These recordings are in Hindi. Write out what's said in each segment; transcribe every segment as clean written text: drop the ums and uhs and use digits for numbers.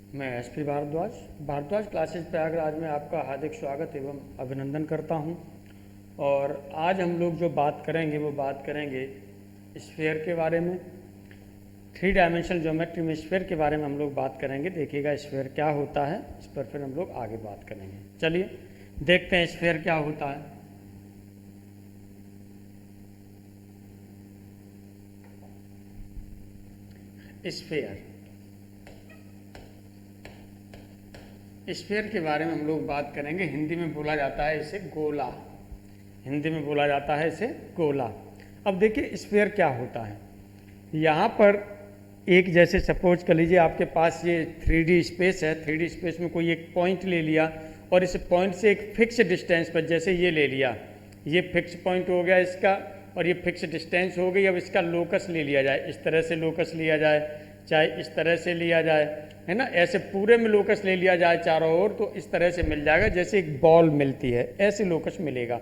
मैं एसपी भारद्वाज क्लासेस प्रयागराज में आपका हार्दिक स्वागत एवं अभिनंदन करता हूं। और आज हम लोग जो बात करेंगे वो बात करेंगे स्फीयर के बारे में। 3 डायमेंशनल ज्योमेट्री में स्फीयर के बारे में हम लोग बात करेंगे। देखिएगा स्फीयर क्या होता है, इस पर फिर हम लोग आगे बात करेंगे। चलिए देखते हैं स्फीयर क्या होता है। स्फीयर के बारे में हम लोग बात करेंगे। हिंदी में बोला जाता है इसे गोला, हिंदी में बोला जाता है इसे गोला। अब देखिए स्फीयर क्या होता है। यहाँ पर एक जैसे सपोज कर लीजिए आपके पास ये 3D स्पेस है। 3D स्पेस में कोई एक पॉइंट ले लिया और इस पॉइंट से एक फिक्स डिस्टेंस पर, जैसे ये ले लिया, ये फिक्स पॉइंट हो गया इसका और ये फिक्स डिस्टेंस हो गई। अब इसका लोकस ले लिया जाए, इस तरह से लोकस लिया जाए, चाहे इस तरह से लिया जाए, है ना। ऐसे पूरे में लोकस ले लिया जाए चारों ओर तो इस तरह से मिल जाएगा, जैसे एक बॉल मिलती है ऐसे लोकस मिलेगा,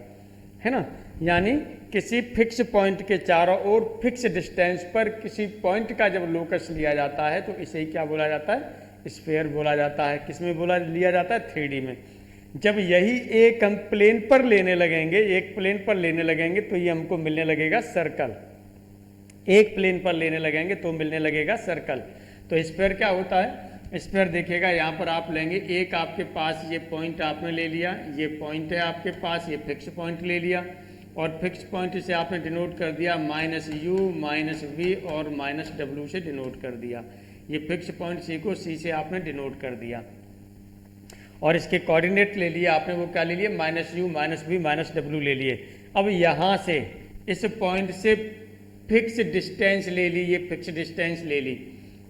है ना। यानी किसी फिक्स पॉइंट के चारों ओर फिक्स डिस्टेंस पर किसी पॉइंट का जब लोकस लिया जाता है तो इसे ही क्या बोला जाता है, स्फीयर बोला जाता है। किस में बोला लिया जाता है, 3D में। जब यही एक हम प्लेन पर लेने लगेंगे, एक प्लेन पर लेने लगेंगे तो ये हमको मिलने लगेगा सर्कल। एक प्लेन पर लेने लगेंगे तो मिलने लगेगा सर्कल। तो स्फीयर क्या होता है, स्फीयर देखिएगा यहाँ पर आप लेंगे, एक आपके पास ये पॉइंट आपने ले लिया, ये पॉइंट है आपके पास, ये फिक्स पॉइंट ले लिया और फिक्स पॉइंट से आपने डिनोट कर दिया -u -v और -w से डिनोट कर दिया। ये फिक्स पॉइंट सी को सी से आपने डिनोट कर दिया और इसके कोऑर्डिनेट ले लिए आपने, वो क्या ले लिए, -u -v -w ले लिए। अब यहाँ से इस पॉइंट से फिक्स डिस्टेंस ले ली, ये फिक्स डिस्टेंस ले ली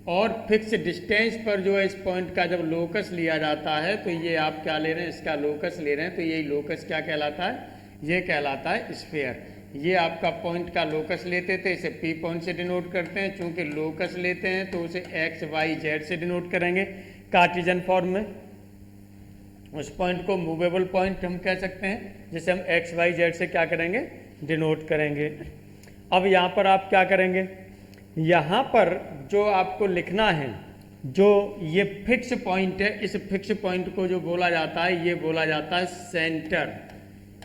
और फिक्स डिस्टेंस पर जो है इस पॉइंट का जब लोकस लिया जाता है तो ये आप क्या ले रहे हैं, इसका लोकस ले रहे हैं। तो यही लोकस क्या कहलाता है, ये कहलाता है स्फीयर। ये आपका पॉइंट का लोकस लेते थे, इसे P पॉइंट से डिनोट करते हैं। चूंकि लोकस लेते हैं तो उसे x y z से डिनोट करेंगे कार्टेशियन फॉर्म में। उस पॉइंट को मूवेबल पॉइंट हम कह सकते हैं, जिसे हम x y z से क्या करेंगे, डिनोट करेंगे। अब यहाँ पर आप क्या करेंगे, यहाँ पर जो आपको लिखना है, जो ये फिक्स पॉइंट है, इस फिक्स पॉइंट को जो बोला जाता है ये बोला जाता है सेंटर।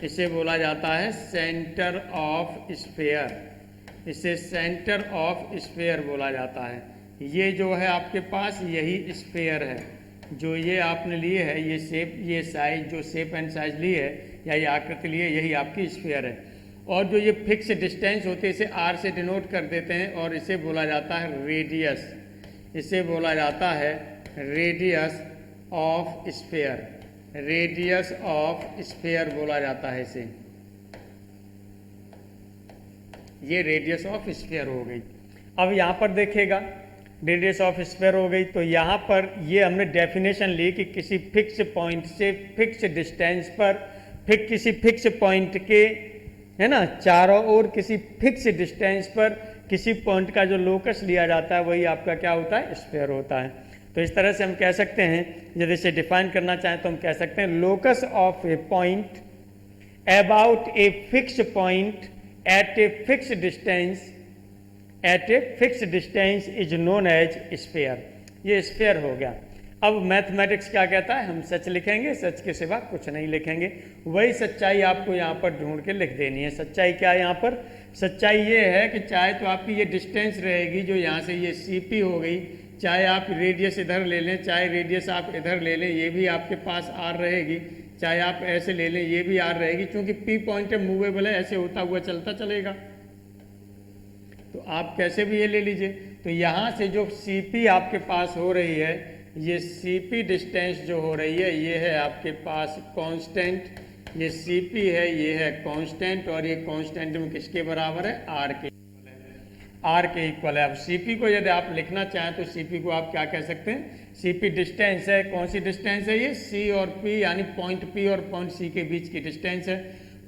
इसे बोला जाता है सेंटर ऑफ स्फीयर। इसे सेंटर ऑफ स्फीयर बोला जाता है। ये जो है आपके पास यही स्फीयर है, जो ये आपने लिए है, ये शेप, ये साइज, जो शेप एंड साइज ली है या ये आकृति ली है, यही आपकी स्फीयर है। और जो ये फिक्स डिस्टेंस होते हैं इसे r से डिनोट कर देते हैं और इसे बोला जाता है रेडियस। इसे बोला जाता है radius of sphere. Radius of sphere बोला जाता है इसे। ये रेडियस ऑफ स्फीयर हो गई। अब यहाँ पर देखिएगा रेडियस ऑफ स्फीयर हो गई, तो यहाँ पर ये हमने डेफिनेशन ली कि किसी फिक्स पॉइंट से फिक्स डिस्टेंस पर किसी फिक्स पॉइंट के, है ना, चारों ओर किसी फिक्स डिस्टेंस पर किसी पॉइंट का जो लोकस लिया जाता है वही आपका क्या होता है, स्फीयर होता है। तो इस तरह से हम कह सकते हैं, यदि इसे डिफाइन करना चाहें तो हम कह सकते हैं locus of a point about a fix point at a fix distance is known as sphere. ये स्फीयर हो गया। अब मैथमेटिक्स क्या कहता है, हम सच लिखेंगे, सच के सिवा कुछ नहीं लिखेंगे। वही सच्चाई आपको यहाँ पर ढूंढ के लिख देनी है। सच्चाई क्या है यहाँ पर, सच्चाई ये है कि चाहे तो आपकी ये डिस्टेंस रहेगी जो यहाँ से ये CP हो गई, चाहे आप रेडियस इधर ले लें, चाहे रेडियस आप इधर ले लें, ये भी आपके पास R रहेगी, चाहे आप ऐसे ले लें ये भी R रहेगी। चूँकि P पॉइंट है, मूवेबल है, ऐसे होता हुआ चलता चलेगा, तो आप कैसे भी ये ले लीजिए। तो यहाँ से जो CP आपके पास हो रही है, ये CP डिस्टेंस जो हो रही है ये है आपके पास कांस्टेंट। ये CP है, ये है कांस्टेंट और ये कांस्टेंट में किसके बराबर है, R के इक्वल है। अब CP को यदि आप लिखना चाहें तो CP को आप क्या कह सकते हैं, CP डिस्टेंस है। कौन सी डिस्टेंस है, ये C और P, यानी पॉइंट P और पॉइंट C के बीच की डिस्टेंस है।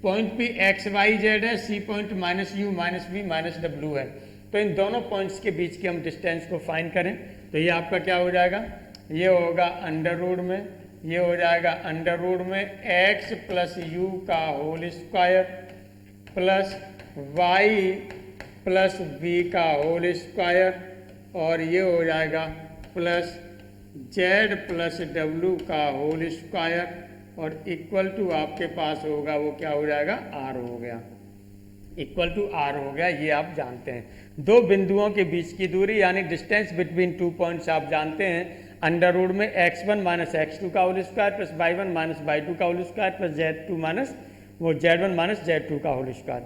Point P x y z है, C point -u -v -w है। तो इन दोनों पॉइंट्स के बीच की हम डिस्टेंस को फाइंड करें तो ये आपका क्या हो जाएगा, ये होगा अंडर रूट में, ये हो जाएगा अंडर रूट में x + u का whole square plus y + v का होल स्क्वायर और ये हो जाएगा प्लस जेड प्लस डब्ल्यू का होल स्क्वायर और इक्वल टू आपके पास होगा वो क्या हो जाएगा, आर हो गया, इक्वल टू आर हो गया। ये आप जानते हैं। दो बिंदुओं के बीच की दूरी यानी डिस्टेंस बिटवीन टू पॉइंट्स आप जानते हैं, अंडर रूट में x1 माइनस x2 का whole square plus y1 minus y2 का whole square plus z2 minus वो z1 माइनस z2 का होल स्क्वायर।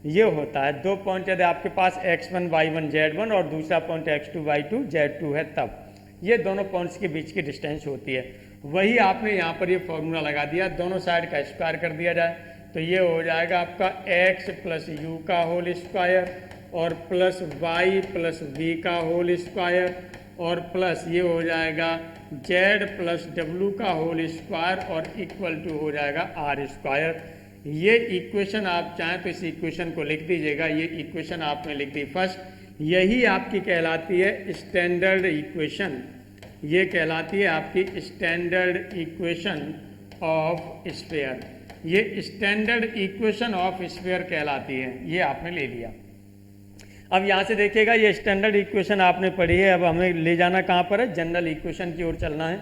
ये होता है दो पॉइंट यदि आपके पास x1 y1 z1 और दूसरा पॉइंट x2 y2 z2 है, तब ये दोनों पॉइंट्स के बीच की डिस्टेंस होती है। वही आपने यहाँ पर ये फॉर्मूला लगा दिया, दोनों साइड का स्क्वायर कर दिया जाए तो ये हो जाएगा आपका x प्लस यू का होल स्क्वायर और प्लस वाई प्लस वी का होल स्क्वायर और प्लस ये हो जाएगा z प्लस डब्ल्यू का होल स्क्वायर और इक्वल टू हो जाएगा आर स्क्वायर। ये इक्वेशन आप चाहें तो इस इक्वेशन को लिख दीजिएगा, ये इक्वेशन आपने लिख दी फर्स्ट। यही आपकी कहलाती है स्टैंडर्ड इक्वेशन, ये कहलाती है आपकी स्टैंडर्ड इक्वेशन ऑफ स्फीयर। ये स्टैंडर्ड इक्वेशन ऑफ स्फीयर कहलाती है, ये आपने ले लिया। अब यहाँ से देखिएगा ये स्टैंडर्ड इक्वेशन आपने पढ़ी है, अब हमें ले जाना कहाँ पर है, जनरल इक्वेशन की ओर चलना है।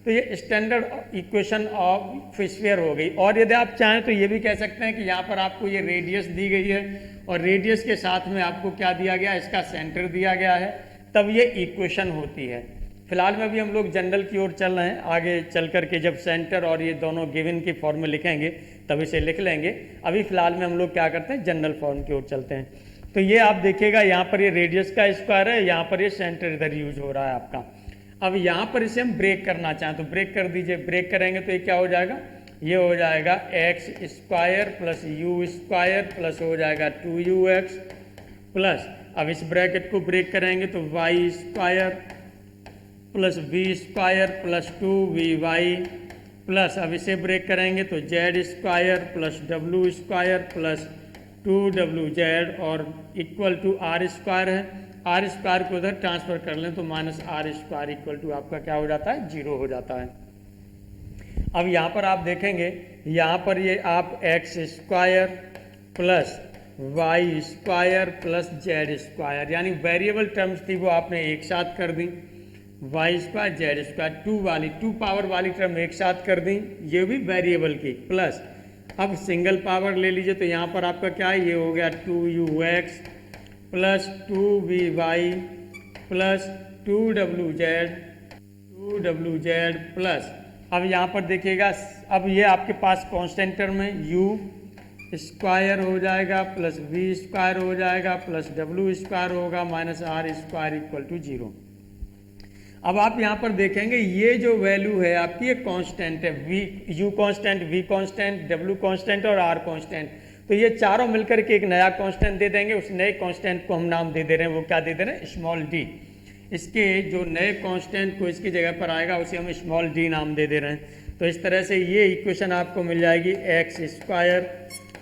तो ये स्टैंडर्ड इक्वेशन ऑफ स्फीयर हो गई। और यदि आप चाहें तो ये भी कह सकते हैं कि यहाँ पर आपको ये रेडियस दी गई है और रेडियस के साथ में आपको क्या दिया गया है, इसका सेंटर दिया गया है, तब ये इक्वेशन होती है। फिलहाल में अभी हम लोग जनरल की ओर चल रहे हैं, आगे चल करके जब सेंटर और ये दोनों गिवन की फॉर्म में लिखेंगे तब इसे लिख लेंगे। अभी फिलहाल में हम लोग क्या करते हैं, जनरल फॉर्म की ओर चलते हैं। तो ये आप देखिएगा यहाँ पर ये रेडियस का स्क्वायर है, यहाँ पर ये सेंटर इधर यूज हो रहा है आपका। अब यहाँ पर इसे हम ब्रेक करना चाहें तो ब्रेक कर दीजिए, ब्रेक करेंगे तो ये क्या हो जाएगा, ये हो जाएगा x square plus you square plus हो जाएगा 2ux प्लस, अब इस ब्रैकेट को ब्रेक करेंगे तो y square plus v square plus 2vy plus, अब इसे ब्रेक करेंगे तो जेड स्क्वायर प्लस डब्ल्यू स्क्वायर प्लस 2wz और इक्वल टू आर स्क्वायर है। आर स्क्वायर को उधर ट्रांसफर कर लें तो minus r square equal to आपका क्या हो जाता है, 0 हो जाता है। अब यहाँ पर आप देखेंगे, यहाँ पर ये आप x square plus y square plus z square यानी वेरिएबल टर्म्स थी वो आपने एक साथ कर दी, y square z square 2 power वाली टर्म एक साथ कर दी, ये भी वेरिएबल की, प्लस अब सिंगल पावर ले लीजिए तो यहाँ पर आपका क्या है, ये हो गया 2ux plus 2vy plus 2wz plus, अब यहाँ पर देखिएगा, अब ये आपके पास कांस्टेंट टर्म है, u स्क्वायर हो जाएगा प्लस v स्क्वायर हो जाएगा प्लस w स्क्वायर होगा minus r square equal to 0। अब आप यहाँ पर देखेंगे ये जो वैल्यू है आपकी ये कांस्टेंट है, u constant, v constant, w constant और r कांस्टेंट, तो ये चारों मिलकर के एक नया कांस्टेंट दे देंगे। उस नए कांस्टेंट को हम नाम दे दे रहे हैं, वो क्या दे दे रहे हैं, स्मॉल d। इसके जो नए कांस्टेंट को इसकी जगह पर आएगा उसे हम स्मॉल d नाम दे दे रहे हैं। तो इस तरह से ये इक्वेशन आपको मिल जाएगी x square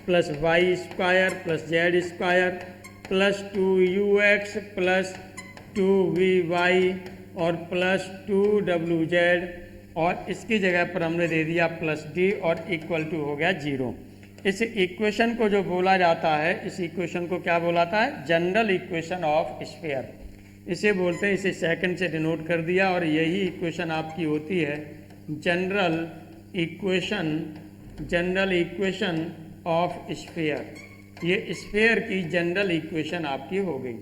plus y square plus z square plus 2ux plus 2vy और प्लस 2wz और इसकी जगह पर हमने दे दिया प्लस d और इक्वल टू हो गया 0। इस इक्वेशन को जो बोला जाता है, इस इक्वेशन को क्या बोलाता है, जनरल इक्वेशन ऑफ स्फीयर इसे बोलते हैं। इसे सेकंड से डिनोट कर दिया और यही इक्वेशन आपकी होती है जनरल इक्वेशन ऑफ स्फीयर। ये स्फीयर की जनरल इक्वेशन आपकी हो गई,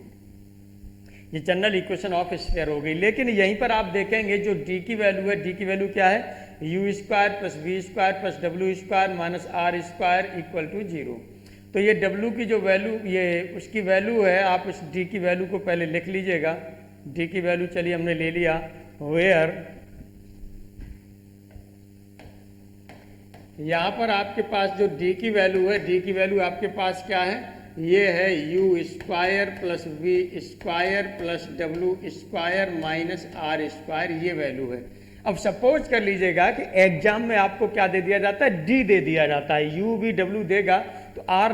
ये जनरल इक्वेशन ऑफ स्फीयर हो गई। लेकिन यहीं पर आप देखेंगे जो d की वैल्यू है, d की वैल्यू क्या है, u square plus v square plus डब्ल्यू square minus r square equal to 0। तो ये w की जो वैल्यू, ये उसकी वैल्यू है, आप उस d की वैल्यू को पहले लिख लीजिएगा। d की वैल्यू चलिए हमने ले लिया, वेयर यहाँ पर आपके पास जो d की वैल्यू है, d की वैल्यू आपके पास क्या है, ये है u square plus v square plus डब्ल्यू स्क्वायर माइनस आर स्क्वायर, ये वैल्यू है। अब सपोज कर लीजिएगा कि एग्जाम में आपको क्या दे दिया जाता है, d दे दिया जाता है, u v w देगा तो r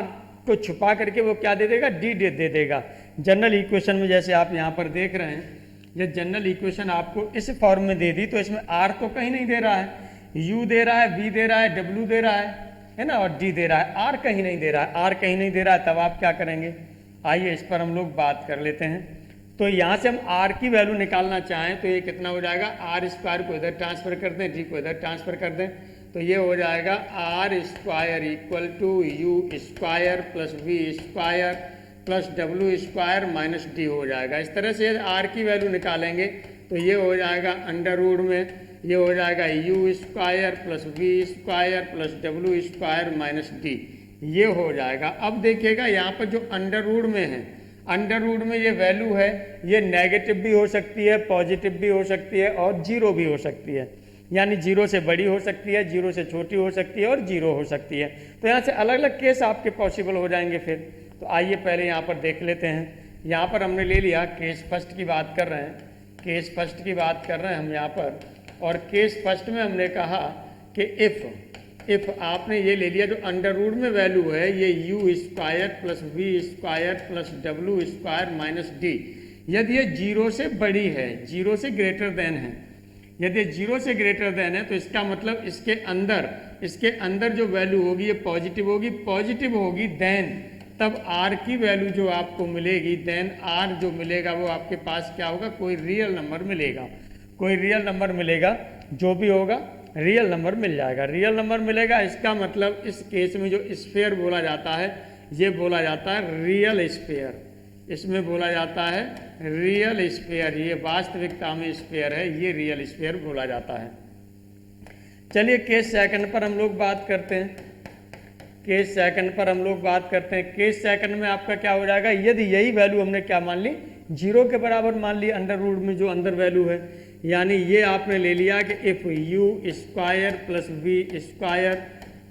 को छुपा करके वो क्या दे देगा, d दे देगा। जनरल इक्वेशन में जैसे आप यहाँ पर देख रहे हैं, ये जनरल इक्वेशन आपको इस फॉर्म में दे दी तो इसमें r तो कहीं नहीं दे रहा है, u दे रहा है, v दे रहा है, w दे रहा है ना, और d दे रहा है, r कहीं नहीं दे रहा है। r कहीं नहीं दे रहा है, तब आप क्या करेंगे, आइए इस पर हम लोग बात कर लेते हैं। तो यहाँ से हम r की वैल्यू निकालना चाहें तो ये कितना हो जाएगा, आर स्क्वायर को इधर ट्रांसफर कर दें, d को इधर ट्रांसफर कर दें, तो ये हो जाएगा r square equal to u square plus v square plus डब्ल्यू स्क्वायर माइनस डी हो जाएगा। इस तरह से आर की वैल्यू निकालेंगे तो ये हो जाएगा अंडर रूट में, ये हो जाएगा u square plus v square plus डब्ल्यू स्क्वायर माइनस डी, ये हो जाएगा। अब देखिएगा यहाँ पर जो अंडर रूट में है, अंडर रूट में ये वैल्यू है, ये नेगेटिव भी हो सकती है, पॉजिटिव भी हो सकती है और जीरो भी हो सकती है, यानी जीरो से बड़ी हो सकती है, जीरो से छोटी हो सकती है और जीरो हो सकती है। तो यहाँ से अलग अलग केस आपके पॉसिबल हो जाएंगे फिर। तो आइए पहले यहाँ पर देख लेते हैं। यहाँ पर हमने ले लिया केस फर्स्ट की बात कर रहे हैं, केस फर्स्ट की बात कर रहे हैं हम यहाँ पर, और केस फर्स्ट में हमने कहा कि इफ़ आपने ये ले लिया जो अंडर रूट में वैल्यू है, ये u square plus v square plus डब्ल्यू स्क्वायर माइनस डी, यदि ये जीरो से बड़ी है, जीरो से ग्रेटर देन है, यदि जीरो से ग्रेटर देन है तो इसका मतलब इसके अंदर जो वैल्यू होगी ये पॉजिटिव होगी, पॉजिटिव होगी देन तब आर की वैल्यू जो आपको मिलेगी, देन आर जो मिलेगा वो आपके पास क्या होगा, कोई रियल नंबर मिलेगा, कोई रियल नंबर मिलेगा, जो भी होगा रियल नंबर मिल जाएगा, रियल नंबर मिलेगा। इसका मतलब इस केस में जो स्फीयर बोला जाता है ये बोला जाता है रियल स्फीयर, इसमें बोला जाता है रियल स्फीयर, ये वास्तविकता में स्फीयर है, ये रियल स्फीयर बोला जाता है। चलिए केस सेकंड पर हम लोग बात करते हैं, केस सेकंड पर हम लोग बात करते हैं। केस सेकंड में आपका क्या हो जाएगा, यदि यही वैल्यू हमने क्या मान ली, जीरो के बराबर मान ली अंडर रूट में जो अंदर वैल्यू है, यानी ये आपने ले लिया कि if u square plus v square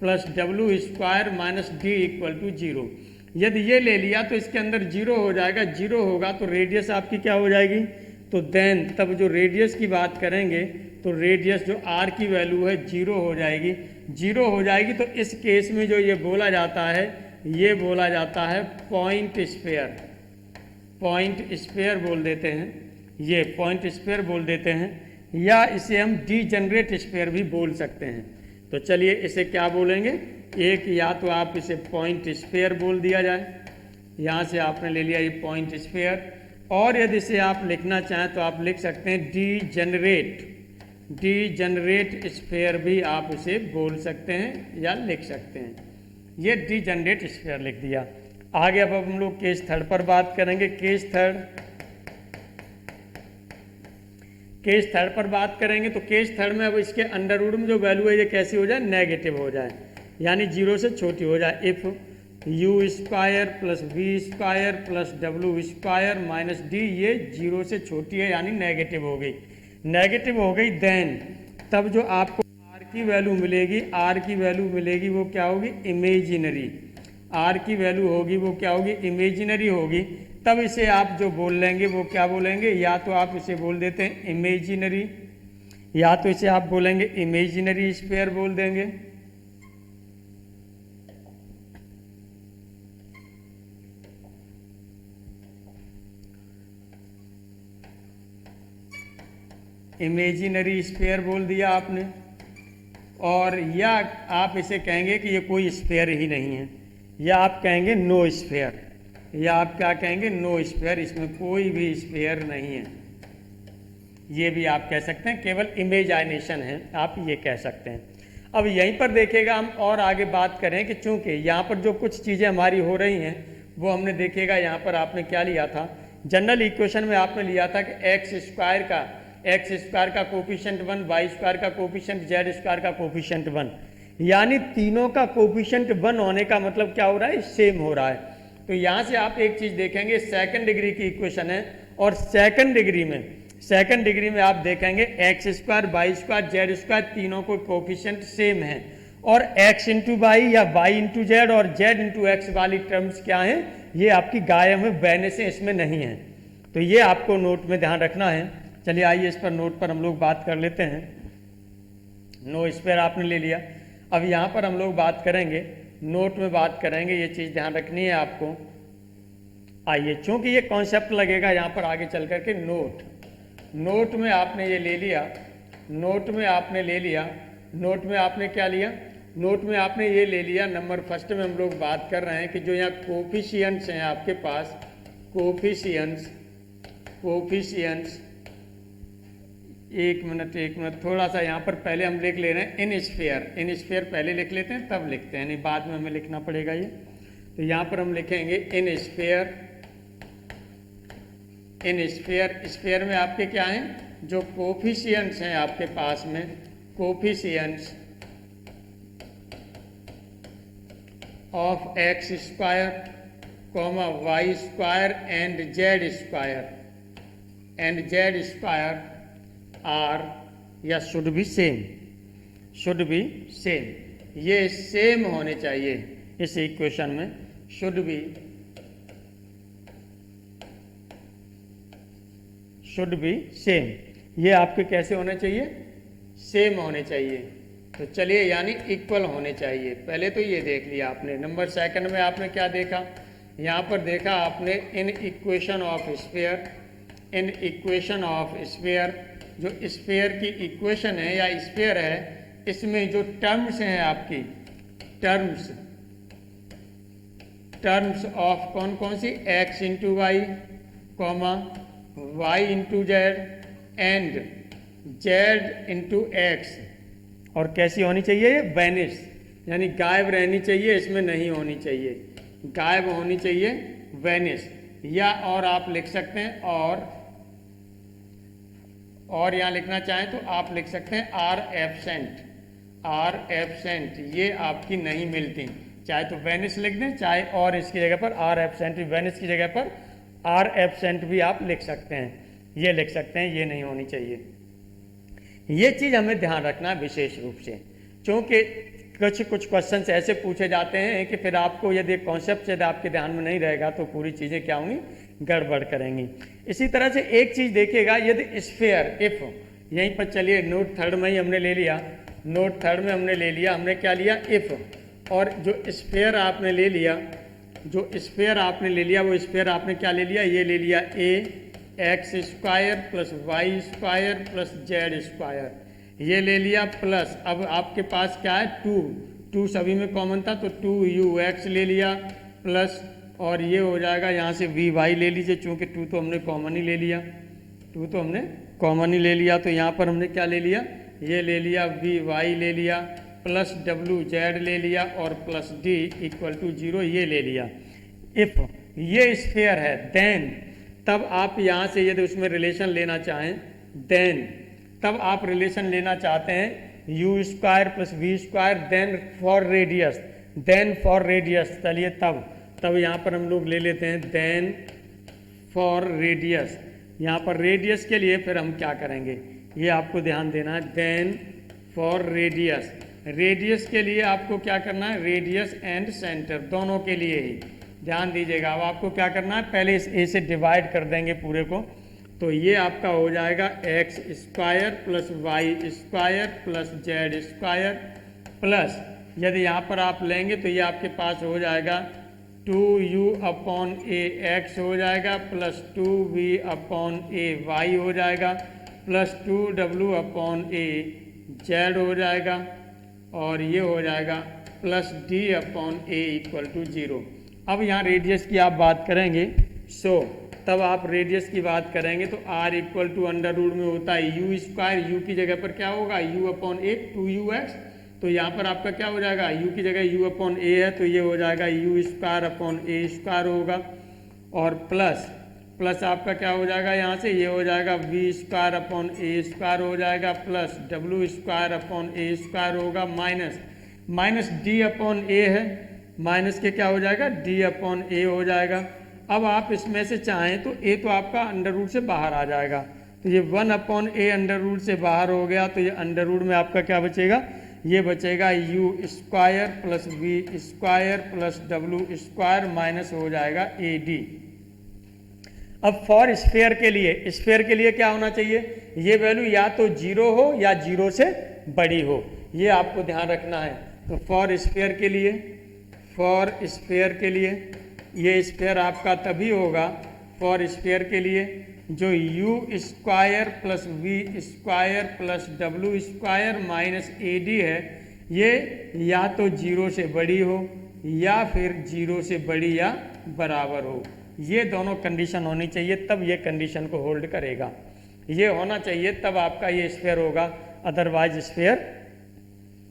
plus डब्ल्यू square minus d equal to zero, यदि ये ले लिया तो इसके अंदर जीरो हो जाएगा, जीरो होगा तो रेडियस आपकी क्या हो जाएगी, तो देन तब जो रेडियस की बात करेंगे तो रेडियस जो आर की वैल्यू है जीरो हो जाएगी, जीरो हो जाएगी। तो इस केस में जो ये बोला जाता है ये बोला जाता है पॉइंट स्फीयर, पॉइंट स्फीयर बोल देते हैं, ये पॉइंट स्फीयर बोल देते हैं, या इसे हम डीजनरेट स्फीयर भी बोल सकते हैं। तो चलिए इसे क्या बोलेंगे, एक या तो आप इसे पॉइंट स्फीयर बोल दिया जाए, यहाँ से आपने ले लिया ये पॉइंट स्फीयर, और यदि इसे आप लिखना चाहें तो आप लिख सकते हैं डीजनरेट स्फीयर भी आप इसे बोल सकते हैं या लिख सकते हैं, ये डीजनरेट स्फीयर लिख दिया। आगे अब हम लोग केस थर्ड पर बात करेंगे। केस थर्ड पर बात करेंगे तो केस थर्ड में अब इसके अंडर रूट में जो वैल्यू है ये कैसी हो जाए, नेगेटिव हो जाए, यानी जीरो से छोटी हो जाए। If u square plus v square plus डब्ल्यू स्क्वायर माइनस डी, ये जीरो से छोटी है यानी नेगेटिव हो गई, नेगेटिव हो गई, देन तब जो आपको आर की वैल्यू मिलेगी, आर की वैल्यू मिलेगी वो क्या होगी, इमेजिनरी, आर की वैल्यू होगी वो क्या होगी, इमेजिनरी होगी। तब इसे आप जो बोल लेंगे वो क्या बोलेंगे, या तो आप इसे बोल देते हैं इमेजिनरी, या तो इसे आप बोलेंगे इमेजिनरी स्फीयर बोल देंगे, इमेजिनरी स्फीयर बोल दिया आपने, और या आप इसे कहेंगे कि ये कोई स्फीयर ही नहीं है, या आप कहेंगे नो स्फीयर, या आप क्या कहेंगे, नो स्फीयर, इसमें कोई भी स्फीयर नहीं है, ये भी आप कह सकते हैं, केवल इमेजिनेशन है, आप ये कह सकते हैं। अब यहीं पर देखिएगा हम और आगे बात करें कि चूंकि यहाँ पर जो कुछ चीज़ें हमारी हो रही हैं वो हमने देखिएगा, यहाँ पर आपने क्या लिया था, जनरल इक्वेशन में आपने लिया था कि एक्स स्क्वायर का कोफिशिएंट 1, वाई स्क्वायर का कोफिशिएंट, जेड स्क्वायर का कोफिशिएंट 1, यानी तीनों का कोफिशिएंट 1 होने का मतलब क्या हो रहा है, सेम हो रहा है। तो यहाँ से आप एक चीज़ देखेंगे, सेकंड डिग्री की इक्वेशन है, और सेकंड डिग्री में आप देखेंगे x square, y square, z square, तीनों को कोफिशिएंट सेम है, और एक्स इंटू वाई या वाई इंटू जेड और जेड इंटू एक्स वाली टर्म्स क्या हैं, ये आपकी गायब है, बहने से इसमें नहीं है। तो ये आपको नोट में ध्यान रखना है। चलिए आइए इस पर नोट पर हम लोग बात कर लेते हैं। नो स्फीयर आपने ले लिया, अब यहाँ पर हम लोग बात करेंगे, नोट में बात करेंगे, ये चीज़ ध्यान रखनी है आपको। आइए, चूंकि ये कॉन्सेप्ट लगेगा यहाँ पर आगे चल करके, नोट में आपने ये ले लिया, नोट में आपने क्या लिया, नोट में आपने ये ले लिया, नंबर फर्स्ट में हम लोग बात कर रहे हैं कि जो यहाँ कोफिशिएंट्स हैं आपके पास, कोफिशिएंट्स, एक मिनट थोड़ा सा यहाँ पर पहले हम लिख ले रहे हैं इन स्फीयर पहले लिख लेते हैं तब लिखते हैं, नहीं बाद में हमें लिखना पड़ेगा ये। तो यहाँ पर हम लिखेंगे इन स्फीयर में आपके क्या हैं, जो कोफिशिएंट्स हैं आपके पास में, coefficients of x square comma y square and z square are या शुड बी सेम, ये सेम होने चाहिए इस इक्वेशन में, शुड बी सेम, ये आपके कैसे होने चाहिए, सेम होने चाहिए। तो चलिए यानी इक्वल होने चाहिए, पहले तो ये देख लिया आपने। नंबर सेकंड में आपने क्या देखा, यहाँ पर देखा आपने इन इक्वेशन ऑफ स्फीयर, जो स्फीयर की इक्वेशन है या स्फीयर है, इसमें जो टर्म्स हैं आपकी, टर्म्स ऑफ कौन कौन सी, x into y comma y into z and z into x, और कैसी होनी चाहिए, ये वैनिश, यानी गायब रहनी चाहिए, इसमें नहीं होनी चाहिए, गायब होनी चाहिए, वैनिश। या और आप लिख सकते हैं और यहाँ लिखना चाहें तो आप लिख सकते हैं आर एब्सेंट, ये आपकी नहीं मिलती, चाहे तो वैनिश लिख दें, चाहे और इसकी जगह पर आर एब्सेंट, वैनिश की जगह पर आर एब्सेंट भी आप लिख सकते हैं, ये लिख सकते हैं, ये नहीं होनी चाहिए। ये चीज़ हमें ध्यान रखना है विशेष रूप से, क्योंकि कुछ क्वेश्चन ऐसे पूछे जाते हैं कि फिर आपको यदि कॉन्सेप्ट यदि आपके ध्यान में नहीं रहेगा तो पूरी चीज़ें क्या होंगी, गड़बड़ करेंगी। इसी तरह से एक चीज़ देखिएगा, यदि स्फीयर इफ, यहीं पर चलिए नोट थर्ड में ही हमने ले लिया, हमने क्या लिया, इफ, और जो स्फीयर आपने ले लिया, वो स्फीयर आपने क्या ले लिया, ये ले लिया ए x square plus y square plus z square, ये ले लिया, प्लस अब आपके पास क्या है, टू सभी में कॉमन था तो 2u(x) ले लिया, प्लस और ये हो जाएगा यहाँ से vy ले लीजिए, चूँकि 2 तो हमने कॉमन ही ले लिया, तो यहाँ पर हमने क्या ले लिया, ये ले लिया vy ले लिया, प्लस wz ले लिया, और प्लस d इक्वल टू 0 ये ले लिया। इफ ये स्फीयर है देन तब आप यहाँ से यदि उसमें रिलेशन लेना चाहें, देन तब आप रिलेशन लेना चाहते हैं u square plus v square, then for radius, चलिए तब यहाँ पर हम लोग ले लेते हैं देन फॉर रेडियस। यहाँ पर रेडियस के लिए फिर हम क्या करेंगे, ये आपको ध्यान देना है, देन फॉर रेडियस के लिए आपको क्या करना है, रेडियस एंड सेंटर दोनों के लिए ही ध्यान दीजिएगा। अब आपको क्या करना है, पहले इस ए से डिवाइड कर देंगे पूरे को, तो ये आपका हो जाएगा x square plus y square plus z square, plus यदि यहाँ पर आप लेंगे तो ये आपके पास हो जाएगा 2u/a(x) हो जाएगा, प्लस 2v/a(y) हो जाएगा, प्लस 2w/a(z) हो जाएगा, और ये हो जाएगा प्लस d/a इक्वल टू 0। अब यहाँ रेडियस की आप बात करेंगे, तब आप रेडियस की बात करेंगे तो r equal to under root में होता है u स्क्वायर, u की जगह पर क्या होगा, u/a 2ux, तो यहाँ पर आपका क्या हो जाएगा, u की जगह u/a है तो ये हो जाएगा u स्क्वायर/a स्क्वायर होगा, और प्लस आपका क्या हो जाएगा, यहाँ से ये हो जाएगा v स्क्वायर/a स्क्वायर हो जाएगा, प्लस w स्क्वायर/a स्क्वायर होगा, माइनस d/a है, माइनस के क्या हो जाएगा, d/a हो जाएगा। अब आप इसमें से चाहें तो a तो आपका अंडर रूट से बाहर आ जाएगा, तो ये 1/a अंडर रूट से बाहर हो गया, तो ये अंडर रूट में आपका क्या बचेगा, ये बचेगा u square plus v square plus w square minus हो जाएगा ad। अब फॉर स्फीयर के लिए क्या होना चाहिए, ये वैल्यू या तो 0 हो या 0 से बड़ी हो, ये आपको ध्यान रखना है। तो फॉर स्फीयर के लिए ये स्फीयर आपका तभी होगा, फॉर स्फीयर के लिए जो u square plus v square plus w square minus ad है, ये या तो 0 से बड़ी हो या फिर 0 से बड़ी या बराबर हो, ये दोनों कंडीशन होनी चाहिए, तब ये कंडीशन को होल्ड करेगा। ये होना चाहिए तब आपका ये स्फीयर होगा, अदरवाइज स्फीयर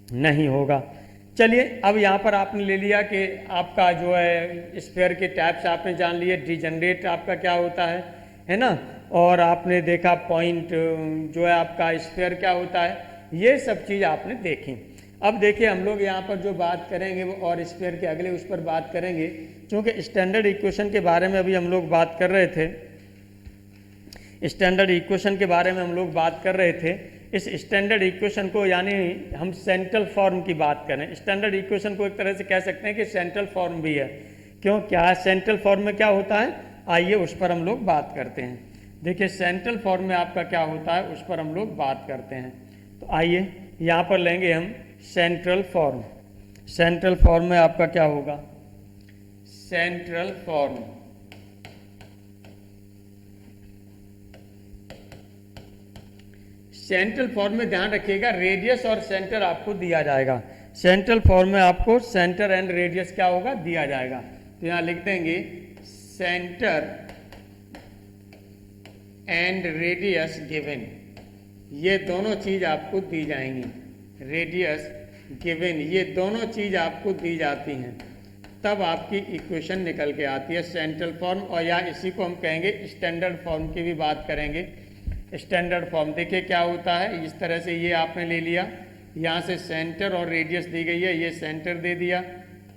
नहीं होगा। चलिए, अब यहाँ पर आपने ले लिया कि आपका जो है स्फीयर के टाइप्स आपने जान लिए, डिजनरेट आपका क्या होता है ना, और आपने देखा पॉइंट जो है आपका स्फीयर क्या होता है, ये सब चीज़ आपने देखी। अब देखिए हम लोग यहाँ पर जो बात करेंगे वो और स्फीयर के अगले उस पर बात करेंगे, क्योंकि स्टैंडर्ड इक्वेशन के बारे में अभी हम लोग बात कर रहे थे। स्टैंडर्ड इक्वेशन के बारे में हम लोग बात कर रहे थे। इस स्टैंडर्ड इक्वेशन को, यानी हम सेंट्रल फॉर्म की बात करें, स्टैंडर्ड इक्वेशन को एक तरह से कह सकते हैं कि सेंट्रल फॉर्म भी है। क्यों, क्या है सेंट्रल फॉर्म में क्या होता है, आइए उस पर हम लोग बात करते हैं। देखिए सेंट्रल फॉर्म में आपका क्या होता है उस पर हम लोग बात करते हैं। तो आइए यहाँ पर लेंगे हम सेंट्रल फॉर्म। सेंट्रल फॉर्म में आपका क्या होगा, सेंट्रल फॉर्म, सेंट्रल फॉर्म में ध्यान रखिएगा रेडियस और सेंटर आपको दिया जाएगा। सेंट्रल फॉर्म में आपको सेंटर एंड रेडियस क्या होगा, दिया जाएगा। तो यहाँ लिख देंगे सेंटर एंड रेडियस गिवन, ये दोनों चीज आपको दी जाएंगी। रेडियस गिवन, ये दोनों चीज आपको दी जाती हैं, तब आपकी इक्वेशन निकल के आती है सेंट्रल फॉर्म। और या इसी को हम कहेंगे स्टैंडर्ड फॉर्म की भी बात करेंगे। स्टैंडर्ड फॉर्म देखिए क्या होता है, इस तरह से ये आपने ले लिया, यहाँ से सेंटर और रेडियस दी गई है, ये सेंटर दे दिया,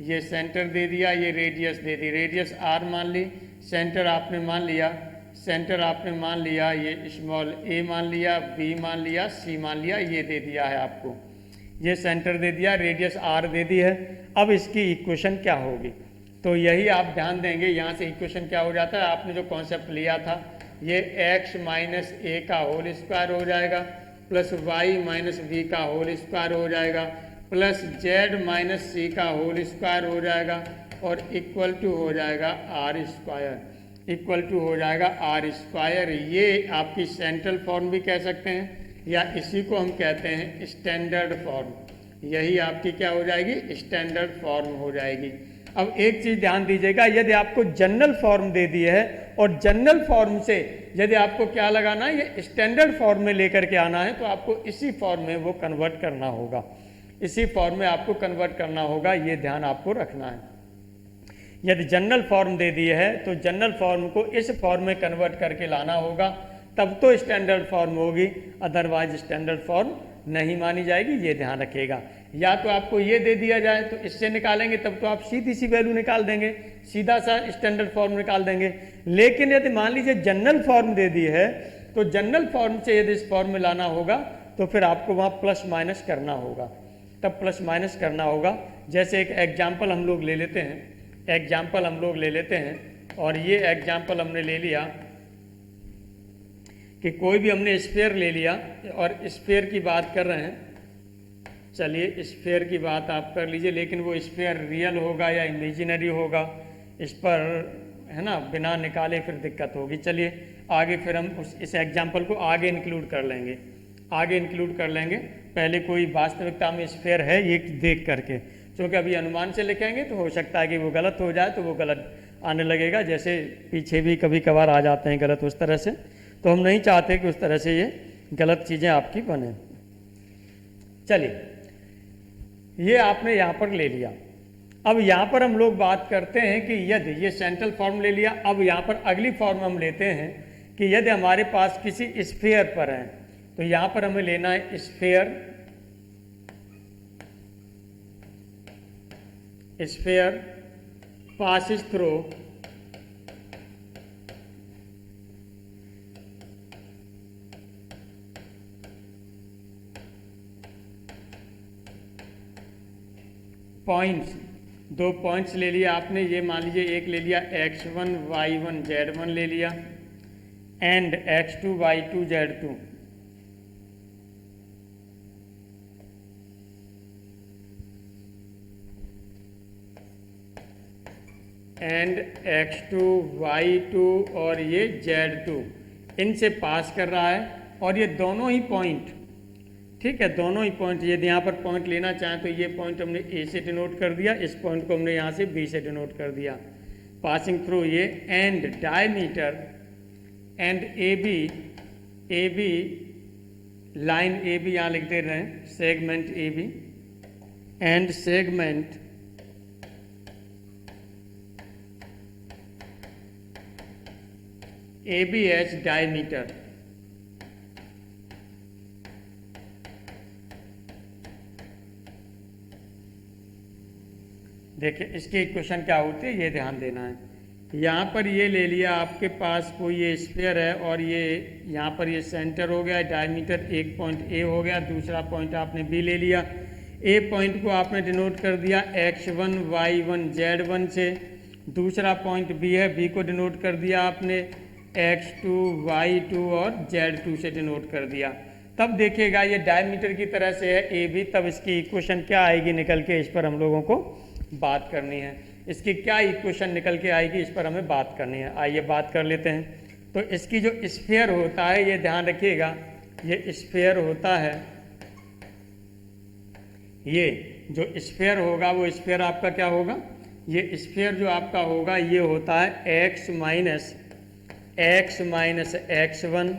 ये सेंटर दे दिया, ये रेडियस दे दी, रेडियस आर मान ली, सेंटर आपने मान लिया, सेंटर आपने मान लिया, ये स्मॉल ए मान लिया, बी मान लिया, सी मान लिया, ये दे दिया है आपको, ये सेंटर दे दिया, रेडियस आर दे दी है। अब इसकी इक्वेशन क्या होगी, तो यही आप ध्यान देंगे। यहाँ से इक्वेशन क्या हो जाता है, आपने जो कॉन्सेप्ट लिया था, ये x माइनस ए का होल स्क्वायर हो जाएगा, प्लस y माइनस बी का होल स्क्वायर हो जाएगा, प्लस z माइनस सी का होल स्क्वायर हो जाएगा, और इक्वल टू हो जाएगा आर स्क्वायर, इक्वल टू हो जाएगा आर स्क्वायर। ये आपकी सेंट्रल फॉर्म भी कह सकते हैं, या इसी को हम कहते हैं स्टैंडर्ड फॉर्म। यही आपकी क्या हो जाएगी, स्टैंडर्ड फॉर्म हो जाएगी। अब एक चीज ध्यान दीजिएगा, यदि आपको जनरल फॉर्म दे दी है और जनरल फॉर्म से यदि आपको क्या लगाना है, ये स्टैंडर्ड फॉर्म में लेकर के आना है, तो आपको इसी फॉर्म में वो कन्वर्ट करना होगा, इसी फॉर्म में आपको कन्वर्ट करना होगा, ये ध्यान आपको रखना है। यदि जनरल फॉर्म दे दी है तो जनरल फॉर्म को इस फॉर्म में कन्वर्ट करके लाना होगा, तब तो स्टैंडर्ड फॉर्म होगी, अदरवाइज स्टैंडर्ड फॉर्म नहीं मानी जाएगी, ये ध्यान रखिएगा। या तो आपको ये दे दिया जाए तो इससे निकालेंगे, तब तो आप सीधी सी वैल्यू निकाल देंगे, सीधा सा स्टैंडर्ड फॉर्म निकाल देंगे। लेकिन यदि मान लीजिए जनरल फॉर्म दे दी है, तो जनरल फॉर्म से यदि इस फॉर्म में लाना होगा तो फिर आपको वहाँ प्लस माइनस करना होगा, तब प्लस माइनस करना होगा। जैसे एक एग्जाम्पल हम लोग ले लेते हैं, एग्जाम्पल हम लोग ले लेते हैं, और ये एग्जाम्पल हमने ले लिया कि कोई भी हमने स्फीयर ले लिया और स्फीयर की बात कर रहे हैं। चलिए स्फीयर की बात आप कर लीजिए, लेकिन वो स्फीयर रियल होगा या इमेजिनरी होगा, इस पर है ना बिना निकाले फिर दिक्कत होगी। चलिए आगे फिर हम इस एग्जाम्पल को आगे इंक्लूड कर लेंगे, आगे इंक्लूड कर लेंगे। पहले कोई वास्तविकता में स्फीयर है ये देख करके, क्योंकि अभी अनुमान से लिखेंगे तो हो सकता है कि वो गलत हो जाए, तो वो गलत आने लगेगा, जैसे पीछे भी कभी कभार आ जाते हैं गलत उस तरह से। तो हम नहीं चाहते कि उस तरह से ये गलत चीज़ें आपकी बने। चलिए ये आपने यहाँ पर ले लिया। अब यहाँ पर हम लोग बात करते हैं कि यदि ये सेंट्रल फॉर्म ले लिया, अब यहाँ पर अगली फॉर्म हम लेते हैं कि यदि हमारे पास किसी स्फीयर पर है, तो यहाँ पर हमें लेना है sphere, sphere passes through points, दो पॉइंट्स ले लिया आपने, ये मान लीजिए एक ले लिया x1 y1 z1 ले लिया, and x2 y2 z2, and x2 y2 और ये z2, इनसे पास कर रहा है। और ये दोनों ही पॉइंट, ठीक है, दोनों ही पॉइंट, यदि यहाँ पर पॉइंट लेना चाहें तो ये पॉइंट हमने ए से डिनोट कर दिया, इस पॉइंट को हमने यहाँ से बी से डिनोट कर दिया। पासिंग थ्रू ये end diameter and A B line A B यहाँ लिख दे रहे हैं, segment A B and segment A B H diameter. देखिए इसकी इक्वेशन क्या होती है ये ध्यान देना है। यहाँ पर ये ले लिया आपके पास कोई ये स्फीयर है और ये यहाँ पर ये सेंटर हो गया, डायमीटर एक पॉइंट ए हो गया, दूसरा पॉइंट आपने बी ले लिया। ए पॉइंट को आपने डिनोट कर दिया x1 y1 z1 से, दूसरा पॉइंट बी है, बी को डिनोट कर दिया आपने x2 y2 और z2 से डिनोट कर दिया। तब देखिएगा ये डायमीटर की तरह से है ए बी, तब इसकी इक्वेशन क्या आएगी निकल के, इस पर हम लोगों को बात करनी है। इसकी क्या इक्वेशन निकल के आएगी इस पर हमें बात करनी है। आइए बात कर लेते हैं। तो इसकी जो स्फीयर होता है ये ध्यान रखिएगा, ये स्फीयर होता है, ये जो स्फीयर होगा वो स्फीयर आपका क्या होगा, ये स्फीयर जो आपका होगा ये होता है x माइनस x1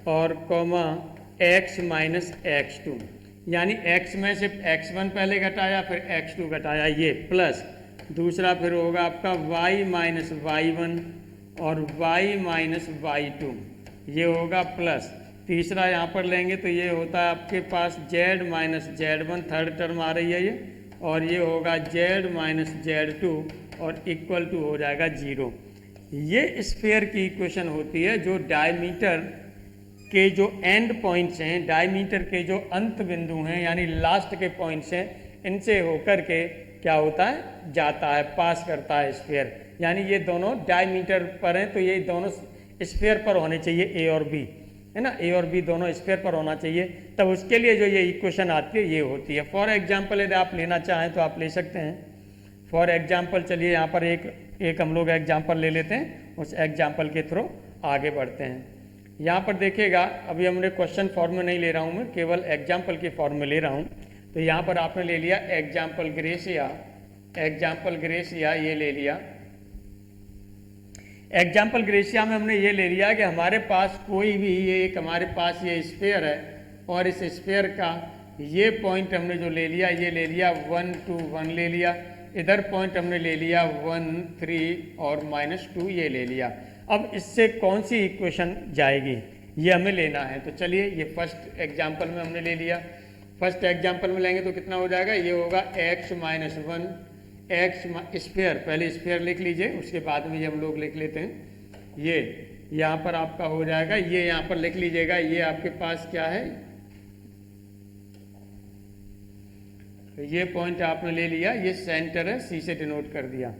और कॉमा x माइनस x2, यानी x में सिर्फ x1 पहले घटाया फिर x2 घटाया, ये प्लस दूसरा फिर होगा आपका y माइनस y1 और y माइनस y2, ये होगा प्लस तीसरा यहाँ पर लेंगे तो ये होता है आपके पास z minus z1, third term आ रही है ये, और ये होगा z माइनस z2 और इक्वल टू हो जाएगा 0। ये स्फीयर की इक्वेशन होती है जो डायमीटर के जो एंड पॉइंट्स हैं, डायमीटर के जो अंत बिंदु हैं यानी लास्ट के पॉइंट्स हैं, इनसे होकर के क्या होता है, जाता है, पास करता है स्फीयर। यानी ये दोनों डायमीटर पर हैं तो ये दोनों स्फीयर पर होने चाहिए, ए और बी है ना, ए और बी दोनों स्फीयर पर होना चाहिए। तब उसके लिए जो ये इक्वेशन आती है ये होती है। फॉर एग्जाम्पल यदि आप लेना चाहें तो आप ले सकते हैं। फॉर एग्जाम्पल चलिए यहाँ पर एक हम लोग एग्जाम्पल ले लेते हैं, उस एग्जाम्पल के थ्रू आगे बढ़ते हैं। यहाँ पर देखिएगा अभी हमने क्वेश्चन फॉर्म में नहीं ले रहा हूँ मैं, केवल एग्जाम्पल के फॉर्म में ले रहा हूँ। तो यहाँ पर आपने ले लिया एग्जाम्पल ग्रेसिया ये ले लिया। एग्जाम्पल ग्रेसिया में हमने ये ले लिया कि हमारे पास कोई भी ये एक हमारे पास ये स्फीयर है और इस स्फीयर का ये पॉइंट हमने जो ले लिया ये ले लिया 1 2 1 ले लिया, इधर पॉइंट हमने ले लिया 1 3 और -2 ये ले लिया। अब इससे कौन सी इक्वेशन जाएगी ये हमें लेना है। तो चलिए ये फर्स्ट एग्जाम्पल में हमने ले लिया, फर्स्ट एग्जाम्पल में लेंगे तो कितना हो जाएगा, ये होगा x माइनस 1 x स्फीयर, पहले स्फीयर लिख लीजिए उसके बाद में ये हम लोग लिख लेते हैं। ये यहाँ पर आपका हो जाएगा, ये यहाँ पर लिख लीजिएगा, ये आपके पास क्या है, तो ये पॉइंट आपने ले लिया, ये सेंटर है, सी से डिनोट कर दिया।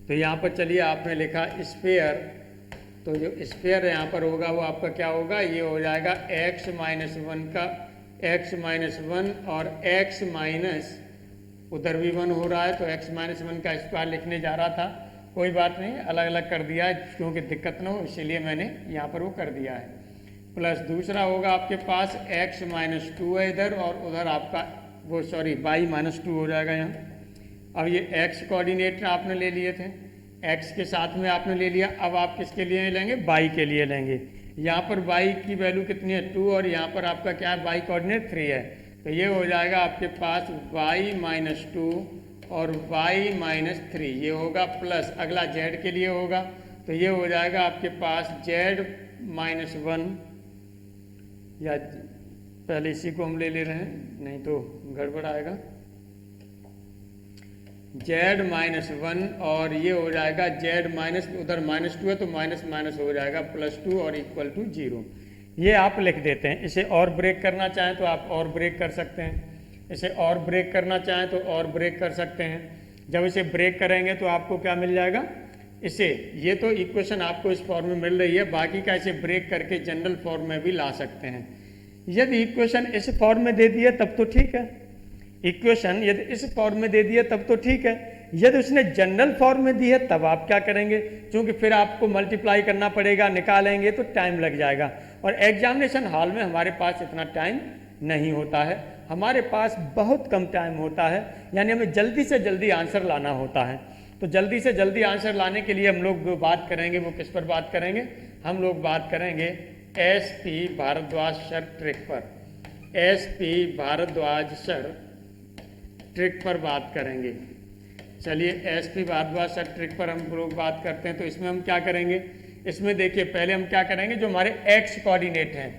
तो यहाँ पर चलिए आपने लिखा स्फीयर, तो जो स्फीयर यहाँ पर होगा वो आपका क्या होगा, ये हो जाएगा x माइनस 1 का x माइनस 1 और x माइनस उधर भी 1 हो रहा है तो x माइनस 1 का स्क्वायर लिखने जा रहा था, कोई बात नहीं, अलग अलग कर दिया है क्योंकि दिक्कत ना हो इसीलिए मैंने यहाँ पर वो कर दिया है। प्लस दूसरा होगा आपके पास x माइनस 2 है इधर और उधर आपका वो सॉरी y माइनस 2 हो जाएगा यहाँ। अब ये x कोऑर्डिनेट आपने ले लिए थे, x के साथ में आपने ले लिया, अब आप किसके लिए लेंगे, y के लिए लेंगे। यहाँ पर y की वैल्यू कितनी है 2 और यहाँ पर आपका क्या है y कोऑर्डिनेट 3 है, तो ये हो जाएगा आपके पास y माइनस 2 और y माइनस 3, ये होगा प्लस अगला z के लिए होगा तो ये हो जाएगा आपके पास z माइनस 1, या पहले इसी को हम ले रहे हैं नहीं तो गड़बड़ आएगा, z माइनस 1 और ये हो जाएगा z माइनस, उधर -2 है तो माइनस माइनस हो जाएगा +2 और इक्वल टू 0। ये आप लिख देते हैं। इसे और ब्रेक करना चाहें तो आप और ब्रेक कर सकते हैं, इसे और ब्रेक करना चाहें तो और ब्रेक कर सकते हैं। जब इसे ब्रेक करेंगे तो आपको क्या मिल जाएगा, इसे ये तो इक्वेशन आपको इस फॉर्म में मिल रही है, बाकी का इसे ब्रेक करके जनरल फॉर्म में भी ला सकते हैं। यदि इक्वेशन इस फॉर्म में दे दी है तब तो ठीक है, इक्वेशन यदि इस फॉर्म में दे दी है तब तो ठीक है, यदि उसने जनरल फॉर्म में दी है तब आप क्या करेंगे, क्योंकि फिर आपको मल्टीप्लाई करना पड़ेगा, निकालेंगे तो टाइम लग जाएगा और एग्जामिनेशन हॉल में हमारे पास इतना टाइम नहीं होता है, हमारे पास बहुत कम टाइम होता है, यानी हमें जल्दी से जल्दी आंसर लाना होता है। तो जल्दी से जल्दी आंसर लाने के लिए हम लोग जो बात करेंगे वो किस पर बात करेंगे, हम लोग बात करेंगे SP भारद्वाज सर ट्रिक पर। SP भारद्वाज सर ट्रिक पर बात करेंगे। चलिए SP भारद्वाज सर ट्रिक पर हम लोग बात करते हैं। तो इसमें हम क्या करेंगे, इसमें देखिए पहले हम क्या करेंगे, जो हमारे x कोऑर्डिनेट हैं,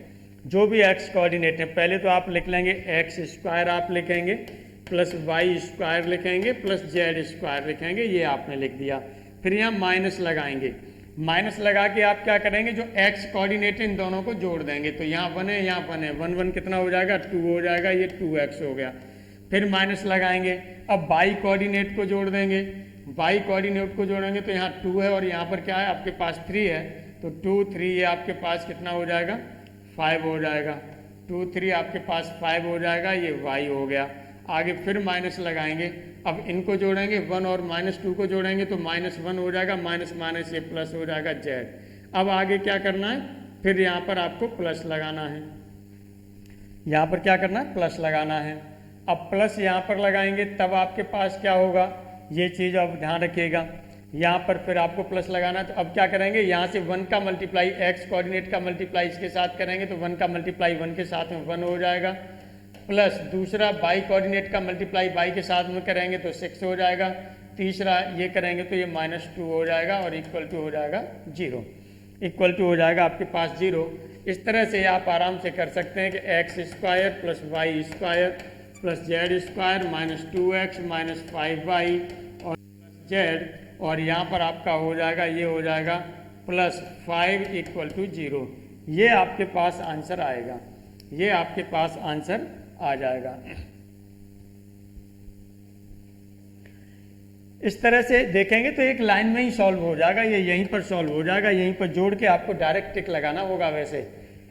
जो भी x कोऑर्डिनेट हैं, पहले तो आप लिख लेंगे x स्क्वायर आप लिखेंगे प्लस वाई स्क्वायर लिखेंगे प्लस जेड स्क्वायर लिखेंगे, ये आपने लिख दिया। फिर यहाँ माइनस लगाएंगे, माइनस लगा के आप क्या करेंगे, जो x कोऑर्डिनेट है इन दोनों को जोड़ देंगे। तो यहाँ 1 है यहाँ 1 है, 1 1 कितना हो जाएगा 2 हो जाएगा, ये 2x हो गया। फिर माइनस लगाएंगे, अब y कोऑर्डिनेट को जोड़ देंगे, y कोऑर्डिनेट को जोड़ेंगे तो यहाँ 2 है और यहाँ पर क्या है आपके पास 3 है, तो 2 3 ये आपके पास कितना हो जाएगा 5 हो जाएगा, 2 3 आपके पास 5 हो जाएगा, ये y हो गया। आगे फिर माइनस लगाएंगे, अब इनको जोड़ेंगे 1 और -2 को जोड़ेंगे तो -1 हो जाएगा, माइनस माइनस ये प्लस हो जाएगा z। अब आगे क्या करना है, फिर यहाँ पर आपको प्लस लगाना है, यहाँ पर क्या करना है प्लस लगाना है। अब प्लस यहाँ पर लगाएंगे तब आपके पास क्या होगा, ये चीज़ अब ध्यान रखिएगा, यहाँ पर फिर आपको प्लस लगाना है। तो अब क्या करेंगे, यहाँ से 1 का मल्टीप्लाई x कोऑर्डिनेट का मल्टीप्लाई इसके साथ करेंगे तो 1 का मल्टीप्लाई 1 के साथ में 1 हो जाएगा, प्लस दूसरा y कोऑर्डिनेट का मल्टीप्लाई y के साथ में करेंगे तो 6 हो जाएगा, तीसरा ये करेंगे तो ये -2 हो जाएगा और इक्वल टू हो जाएगा 0, इक्वल टू हो जाएगा आपके पास 0। इस तरह से आप आराम से कर सकते हैं कि x square plus y square plus z square -2x -5y और जेड, और यहाँ पर आपका हो जाएगा ये हो जाएगा +5 = 0। ये आपके पास आंसर आएगा, ये आपके पास आंसर आ जाएगा। इस तरह से देखेंगे तो एक लाइन में ही सॉल्व हो जाएगा, ये यहीं पर सॉल्व हो जाएगा, यहीं पर जोड़ के आपको डायरेक्ट टिक लगाना होगा, वैसे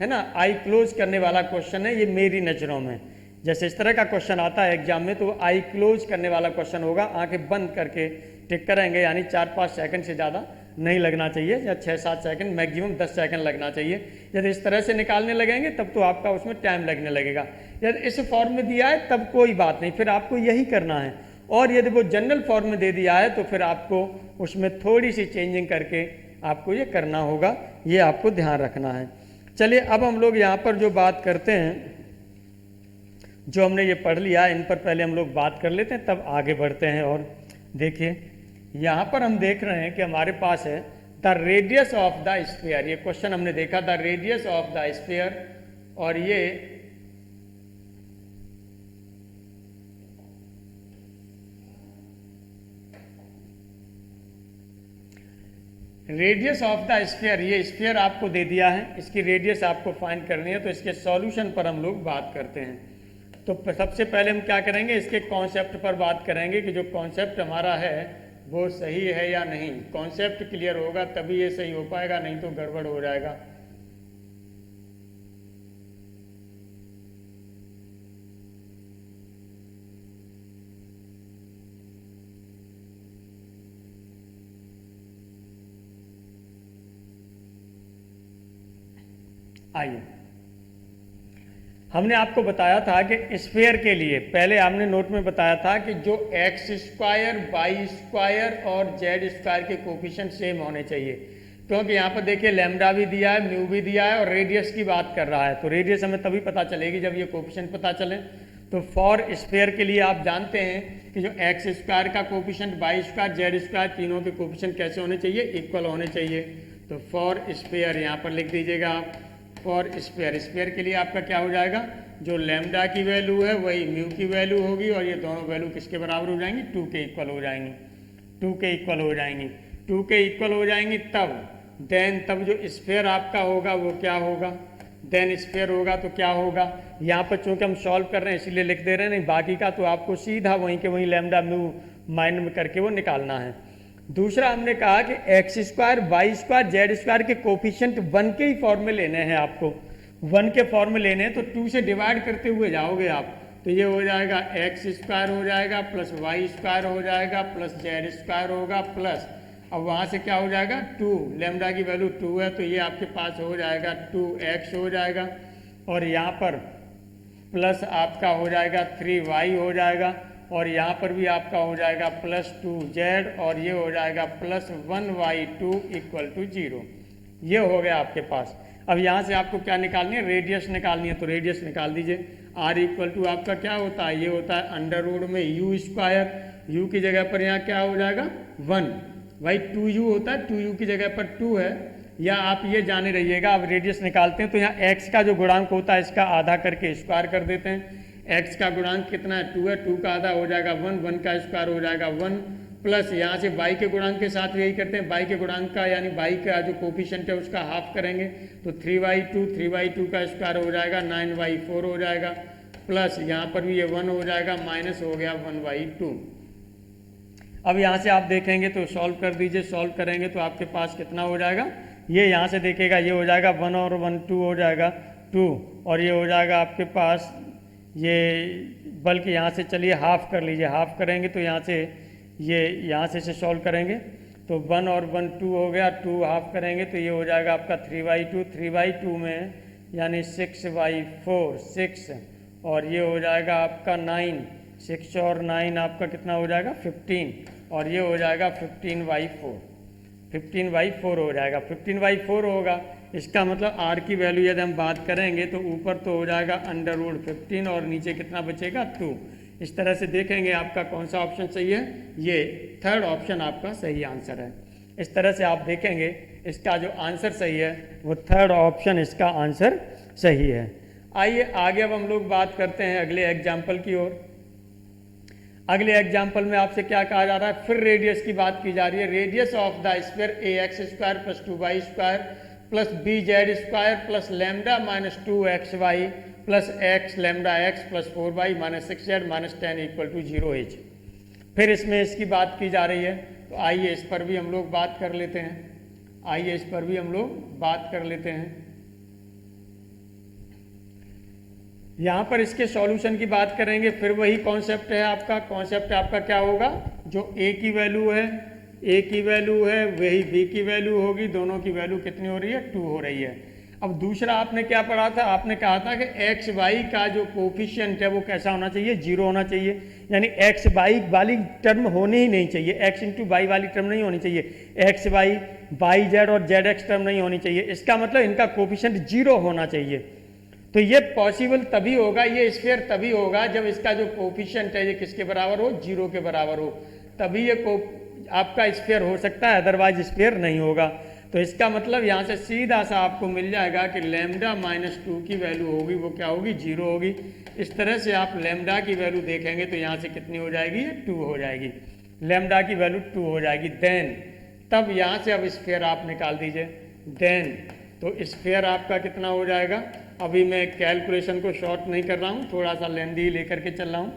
है ना। आई क्लोज करने वाला क्वेश्चन है ये मेरी नज़रों में, जैसे इस तरह का क्वेश्चन आता है एग्जाम में तो आई क्लोज करने वाला क्वेश्चन होगा, आंखें बंद करके टिक करेंगे, यानी 4-5 सेकंड से ज़्यादा नहीं लगना चाहिए, या 6-7 सेकंड, मैक्सिमम 10 सेकंड लगना चाहिए। यदि इस तरह से निकालने लगेंगे तब तो आपका उसमें टाइम लगने लगेगा। यदि इस फॉर्म में दिया है तब कोई बात नहीं, फिर आपको यही करना है, और यदि वो जनरल फॉर्म में दे दिया है तो फिर आपको उसमें थोड़ी सी चेंजिंग करके आपको ये करना होगा, ये आपको ध्यान रखना है। चलिए अब हम लोग यहाँ पर जो बात करते हैं, जो हमने ये पढ़ लिया इन पर पहले हम लोग बात कर लेते हैं, तब आगे बढ़ते हैं। और देखिए यहाँ पर हम देख रहे हैं कि हमारे पास है the radius of the sphere, ये क्वेश्चन हमने देखा the radius of the sphere, और ये रेडियस ऑफ द स्फीयर, ये स्फीयर आपको दे दिया है, इसकी रेडियस आपको फाइंड करनी है, तो इसके सॉल्यूशन पर हम लोग बात करते हैं। तो सबसे पहले हम क्या करेंगे, इसके कॉन्सेप्ट पर बात करेंगे कि जो कॉन्सेप्ट हमारा है वो सही है या नहीं। कॉन्सेप्ट क्लियर होगा तभी ये सही हो पाएगा, नहीं तो गड़बड़ हो जाएगा। आइए, हमने आपको बताया था कि स्फीयर के लिए पहले हमने नोट में बताया था कि जो x स्क्वायर वाई स्क्वायर और जेड स्क्वायर के कोफिशिएंट सेम होने चाहिए, क्योंकि यहाँ पर देखिए लैम्डा भी दिया है, म्यू भी दिया है और रेडियस की बात कर रहा है, तो रेडियस हमें तभी पता चलेगी जब ये कोफिशिएंट पता चले। तो फॉर स्फीयर के लिए आप जानते हैं कि जो एक्स स्क्वायर का coefficient, y square, z square, तीनों के कोफिशिएंट कैसे होने चाहिए, इक्वल होने चाहिए। तो फॉर स्फीयर यहाँ पर लिख दीजिएगा आप, फॉर स्फीयर, स्फीयर के लिए आपका क्या हो जाएगा, जो लैम्डा की वैल्यू है वही म्यू की वैल्यू होगी, और ये दोनों वैल्यू किसके बराबर हो जाएंगी, 2 के इक्वल हो जाएंगी, 2 के इक्वल हो जाएंगी, 2 के इक्वल हो जाएंगी। तब जो स्फीयर आपका होगा वो क्या होगा, देन स्फीयर होगा तो क्या होगा, यहाँ पर चूंकि हम सॉल्व कर रहे हैं इसीलिए लिख दे रहे हैं, नहीं बाकी का तो आपको सीधा वहीं के वहीं लैम्डा म्यू माइंड में करके वो निकालना है। दूसरा हमने कहा कि x square, y square, z square के कोफिशिएंट 1 के ही फॉर्म में लेने हैं, आपको 1 के फॉर्म में लेने हैं, तो 2 से डिवाइड करते हुए जाओगे आप, तो ये हो जाएगा एक्स स्क्वायर हो जाएगा प्लस वाई स्क्वायर हो जाएगा प्लस जेड स्क्वायर होगा प्लस, अब वहाँ से क्या हो जाएगा 2, लैम्डा की वैल्यू 2 है तो ये आपके पास हो जाएगा 2x हो जाएगा, और यहाँ पर प्लस आपका हो जाएगा 3y हो जाएगा, और यहाँ पर भी आपका हो जाएगा +2z और ये हो जाएगा +1y2 = 0। ये हो गया आपके पास। अब यहाँ से आपको क्या निकालनी है, रेडियस निकालनी है, तो रेडियस निकाल दीजिए। r = आपका क्या होता है, ये होता है अंडर रूट में u², u की जगह पर यहाँ क्या हो जाएगा 1, भाई 2u होता है, 2u की जगह पर 2 है, या आप ये जाने रहिएगा। अब रेडियस निकालते हैं तो यहाँ x का जो गुणांक होता है इसका आधा करके स्क्वायर कर देते हैं। x का गुणांक कितना है 2 है, 2 का आधा हो जाएगा 1, 1 का स्क्वायर हो जाएगा 1, प्लस यहाँ से y के गुणांक के साथ यही करते हैं, y के गुणांक का यानी y का जो कोफिशिएंट है उसका हाफ करेंगे तो 3y2 का स्क्वायर हो जाएगा 9y4 हो जाएगा, प्लस यहाँ पर भी ये 1 हो जाएगा, माइनस हो गया 1y2। अब यहाँ से आप देखेंगे तो सॉल्व कर दीजिए, सॉल्व करेंगे तो आपके पास कितना हो जाएगा, ये यहाँ से देखिएगा ये हो जाएगा 1 और 1 2 हो जाएगा 2, और ये हो जाएगा आपके पास ये, बल्कि यहाँ से चलिए हाफ कर लीजिए, हाफ करेंगे तो यहाँ से ये यहाँ से सॉल्व करेंगे तो 1 और 1 2 हो गया, 2 हाफ करेंगे तो ये हो जाएगा आपका 3y2 में यानी 6y4 6, और ये हो जाएगा आपका 9, 6 और 9 आपका कितना हो जाएगा 15, और ये हो जाएगा 15y4 हो जाएगा, 15y4 होगा। इसका मतलब r की वैल्यू यदि हम बात करेंगे तो ऊपर तो हो जाएगा √15 और नीचे कितना बचेगा 2। इस तरह से देखेंगे आपका कौन सा ऑप्शन सही है, ये थर्ड ऑप्शन आपका सही आंसर है। इस तरह से आप देखेंगे इसका जो आंसर सही है वो थर्ड ऑप्शन इसका आंसर सही है। आइए आगे अब हम लोग बात करते हैं अगले एग्जाम्पल की ओर। अगले एग्जाम्पल में आपसे क्या कहा जा रहा है, फिर रेडियस की बात की जा रही है। Radius of the sphere ax² + 2y² + bz² + lambda - 2xy + x λx + 4y - 6z - 10 = 0h। फिर इसमें इसकी बात की जा रही है, तो आइए इस पर भी हम लोग बात कर लेते हैं। यहाँ पर इसके सॉल्यूशन की बात करेंगे, फिर वही कॉन्सेप्ट है आपका क्या होगा, जो a की वैल्यू है वही b की वैल्यू होगी, दोनों की वैल्यू कितनी हो रही है 2 हो रही है। अब दूसरा आपने क्या पढ़ा था, आपने कहा था कि एक्स वाई का जो कोफिशिएंट है वो कैसा होना चाहिए, 0 होना चाहिए, यानी एक्स वाई वाली टर्म होनी ही नहीं चाहिए, x इंटू वाई वाली टर्म नहीं होनी चाहिए, एक्स वाई वाई जेड और जेड एक्स टर्म नहीं होनी चाहिए। इसका मतलब इनका कोफिशिएंट 0 होना चाहिए। तो ये पॉसिबल तभी होगा, ये स्फीयर तभी होगा जब इसका जो कोफिशिएंट है ये किसके बराबर हो, 0 के बराबर हो, तभी ये आपका स्फीयर हो सकता है, अदरवाइज स्फीयर नहीं होगा। तो इसका मतलब यहाँ से सीधा सा आपको मिल जाएगा कि लैम्डा -2 की वैल्यू होगी वो क्या होगी, 0 होगी। इस तरह से आप लैम्डा की वैल्यू देखेंगे तो यहाँ से कितनी हो जाएगी, 2 हो जाएगी, लैम्डा की वैल्यू 2 हो जाएगी। देन तब यहाँ से अब स्फीयर आप निकाल दीजिए, देन तो स्फीयर आपका कितना हो जाएगा। अभी मैं कैलकुलेशन को शॉर्ट नहीं कर रहा हूँ, थोड़ा सा लेंदी लेकर के चल रहा हूँ,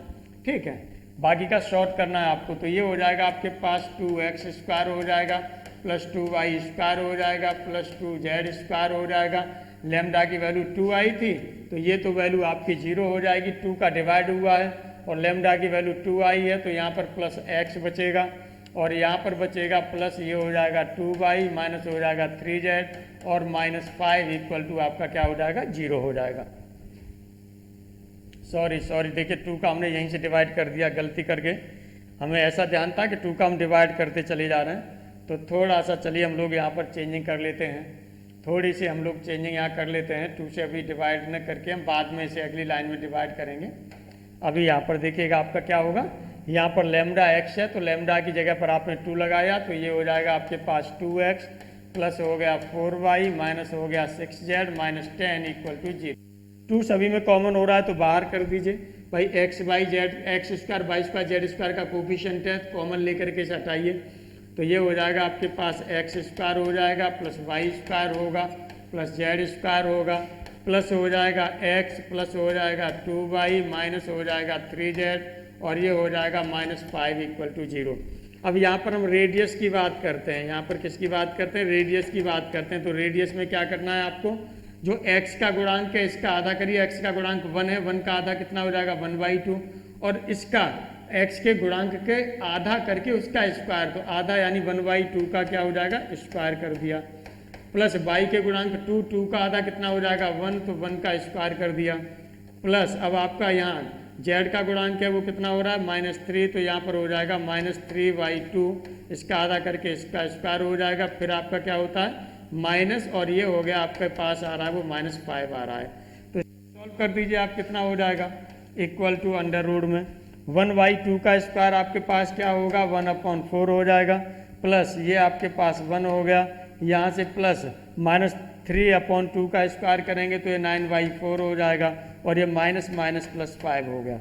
ठीक है, बाकी का शॉर्ट करना है आपको। तो ये हो जाएगा आपके पास 2x² हो जाएगा + 2y² हो जाएगा + 2z² हो जाएगा। लैम्डा की वैल्यू 2 आई थी तो ये तो वैल्यू आपकी 0 हो जाएगी, 2 का डिवाइड हुआ है और लैम्डा की वैल्यू 2 आई है तो यहाँ पर +x बचेगा और यहाँ पर बचेगा प्लस ये हो जाएगा 2y माइनस हो जाएगा 3z और -5 = आपका क्या हो जाएगा, 0 हो जाएगा। सॉरी देखिए 2 का हमने यहीं से डिवाइड कर दिया गलती करके, हमें ऐसा ध्यान था कि 2 का हम डिवाइड करते चले जा रहे हैं। तो थोड़ा सा चलिए हम लोग यहाँ पर चेंजिंग कर लेते हैं, थोड़ी सी हम लोग चेंजिंग यहाँ कर लेते हैं। 2 से अभी डिवाइड न करके हम बाद में इसे अगली लाइन में डिवाइड करेंगे। अभी यहाँ पर देखिएगा आपका क्या होगा, यहाँ पर लैम्डा x है तो लैम्डा की जगह पर आपने 2 लगाया तो ये हो जाएगा आपके पास 2x प्लस हो गया 4y माइनस हो गया 6z माइनस 10 = 0। 2 सभी में कॉमन हो रहा है तो बाहर कर दीजिए भाई, x y z x² y² z² का कोफिशिएंट है, कॉमन लेकर के इसे हटाइए तो ये हो जाएगा आपके पास x² हो जाएगा प्लस y² होगा प्लस z² होगा प्लस हो जाएगा x प्लस हो जाएगा 2y माइनस हो जाएगा 3z और ये हो जाएगा -5 = 0। अब यहाँ पर हम रेडियस की बात करते हैं, यहाँ पर किसकी बात करते हैं, रेडियस की बात करते हैं। तो रेडियस में क्या करना है आपको, जो x का गुणांक है इसका आधा करिए, x का गुणांक 1 है, 1 का आधा कितना हो जाएगा 1/2 और इसका x के गुणांक के आधा करके उसका स्क्वायर, तो आधा यानी 1/2 का क्या हो जाएगा स्क्वायर कर दिया, प्लस y के गुणांक 2 का आधा कितना हो जाएगा 1, तो 1 का स्क्वायर कर दिया, प्लस अब आपका यहाँ जेड का गुणांक है वो कितना हो रहा है -3, तो यहाँ पर हो जाएगा -3/2, इसका आधा करके इसका स्क्वायर हो जाएगा। फिर आपका क्या होता है माइनस, और ये हो गया आपके पास आ रहा है वो -5 आ रहा है। तो सॉल्व कर दीजिए आप, कितना हो जाएगा इक्वल टू अंडर रूट में 1/2 का स्क्वायर आपके पास क्या होगा 1/4 हो जाएगा, प्लस ये आपके पास 1 हो गया, यहाँ से प्लस -3/2 का स्क्वायर करेंगे तो ये 9/4 हो जाएगा, और ये माइनस माइनस प्लस 5 हो गया।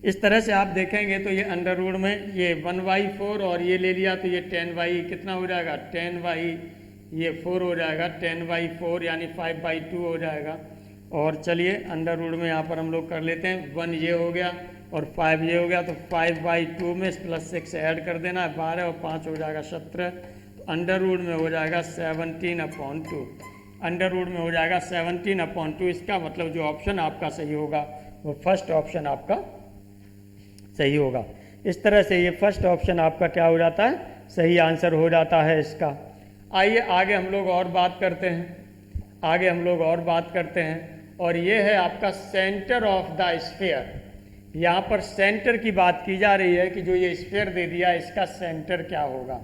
इस तरह से आप देखेंगे तो ये अंडर रूट में ये 1/4 और ये ले लिया तो ये 10 कितना हो जाएगा 10 ये 4 हो जाएगा, 10/4 यानी 5/2 हो जाएगा। और चलिए अंडर रूट में यहाँ पर हम लोग कर लेते हैं, 1 ये हो गया और 5 ये हो गया, तो 5/2 में +6 ऐड कर देना है, 12 और 5 हो जाएगा 17, तो अंडर रूट में हो जाएगा 17/2, अंडर रूट में हो जाएगा 17/2। इसका मतलब जो ऑप्शन आपका सही होगा वो फर्स्ट ऑप्शन आपका सही होगा। इस तरह से ये फर्स्ट ऑप्शन आपका क्या हो जाता है, सही आंसर हो जाता है इसका। आइए आगे हम लोग और बात करते हैं, आगे हम लोग और बात करते हैं, और ये है आपका सेंटर ऑफ द स्फीयर। यहाँ पर सेंटर की बात की जा रही है कि जो ये स्फीयर दे दिया इसका सेंटर क्या होगा,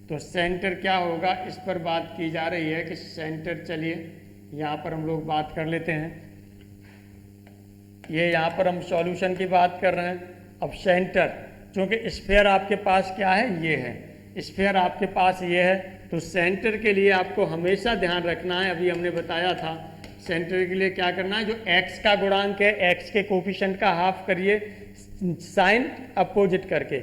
तो सेंटर क्या होगा इस पर बात की जा रही है कि सेंटर, चलिए यहाँ पर हम लोग बात कर लेते हैं। ये यहाँ पर हम सॉल्यूशन की बात कर रहे हैं। अब सेंटर, क्योंकि स्फीयर आपके पास क्या है, ये है, स्फीयर आपके पास ये है, तो सेंटर के लिए आपको हमेशा ध्यान रखना है, अभी हमने बताया था सेंटर के लिए क्या करना है, जो x का गुणांक है x के कोफिशिएंट का हाफ करिए, साइन अपोजिट करके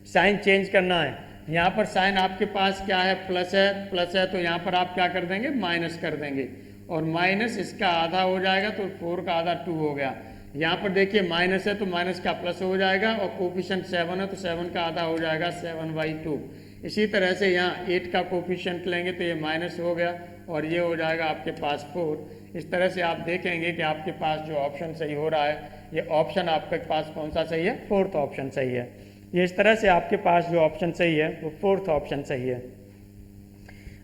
साइन चेंज करना है। यहाँ पर साइन आपके पास क्या है प्लस है, तो यहाँ पर आप क्या कर देंगे माइनस कर देंगे, और माइनस इसका आधा हो जाएगा तो 4 का आधा 2 हो गया। यहाँ पर देखिए माइनस है तो माइनस का प्लस हो जाएगा, और कोफिशिएंट 7 है तो 7 का आधा हो जाएगा 7/2। इसी तरह से यहाँ 8 का कोफिशिएंट लेंगे तो ये माइनस हो गया, और ये हो जाएगा आपके पास 4। इस तरह से आप देखेंगे कि आपके पास जो ऑप्शन सही हो रहा है, ये ऑप्शन आपके पास कौन सा सही है, फोर्थ ऑप्शन सही है। ये इस तरह से आपके पास जो ऑप्शन सही है वो फोर्थ ऑप्शन सही है।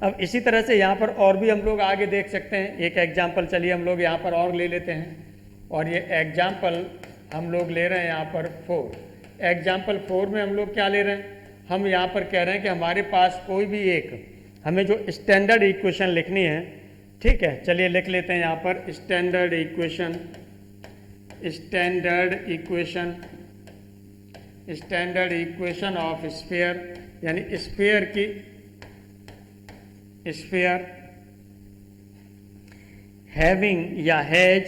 अब इसी तरह से यहाँ पर और भी हम लोग आगे देख सकते हैं, एक एग्जाम्पल चलिए हम लोग यहाँ पर और ले लेते हैं, और ये एग्जाम्पल हम लोग ले रहे हैं यहाँ पर 4। एग्जाम्पल 4 में हम लोग क्या ले रहे हैं, हम यहाँ पर कह रहे हैं कि हमारे पास कोई भी एक हमें जो स्टैंडर्ड इक्वेशन लिखनी है, ठीक है, चलिए लिख लेते हैं यहाँ पर standard equation, standard equation of sphere, यानी स्फीयर की स्फीयर हैविंग या हैज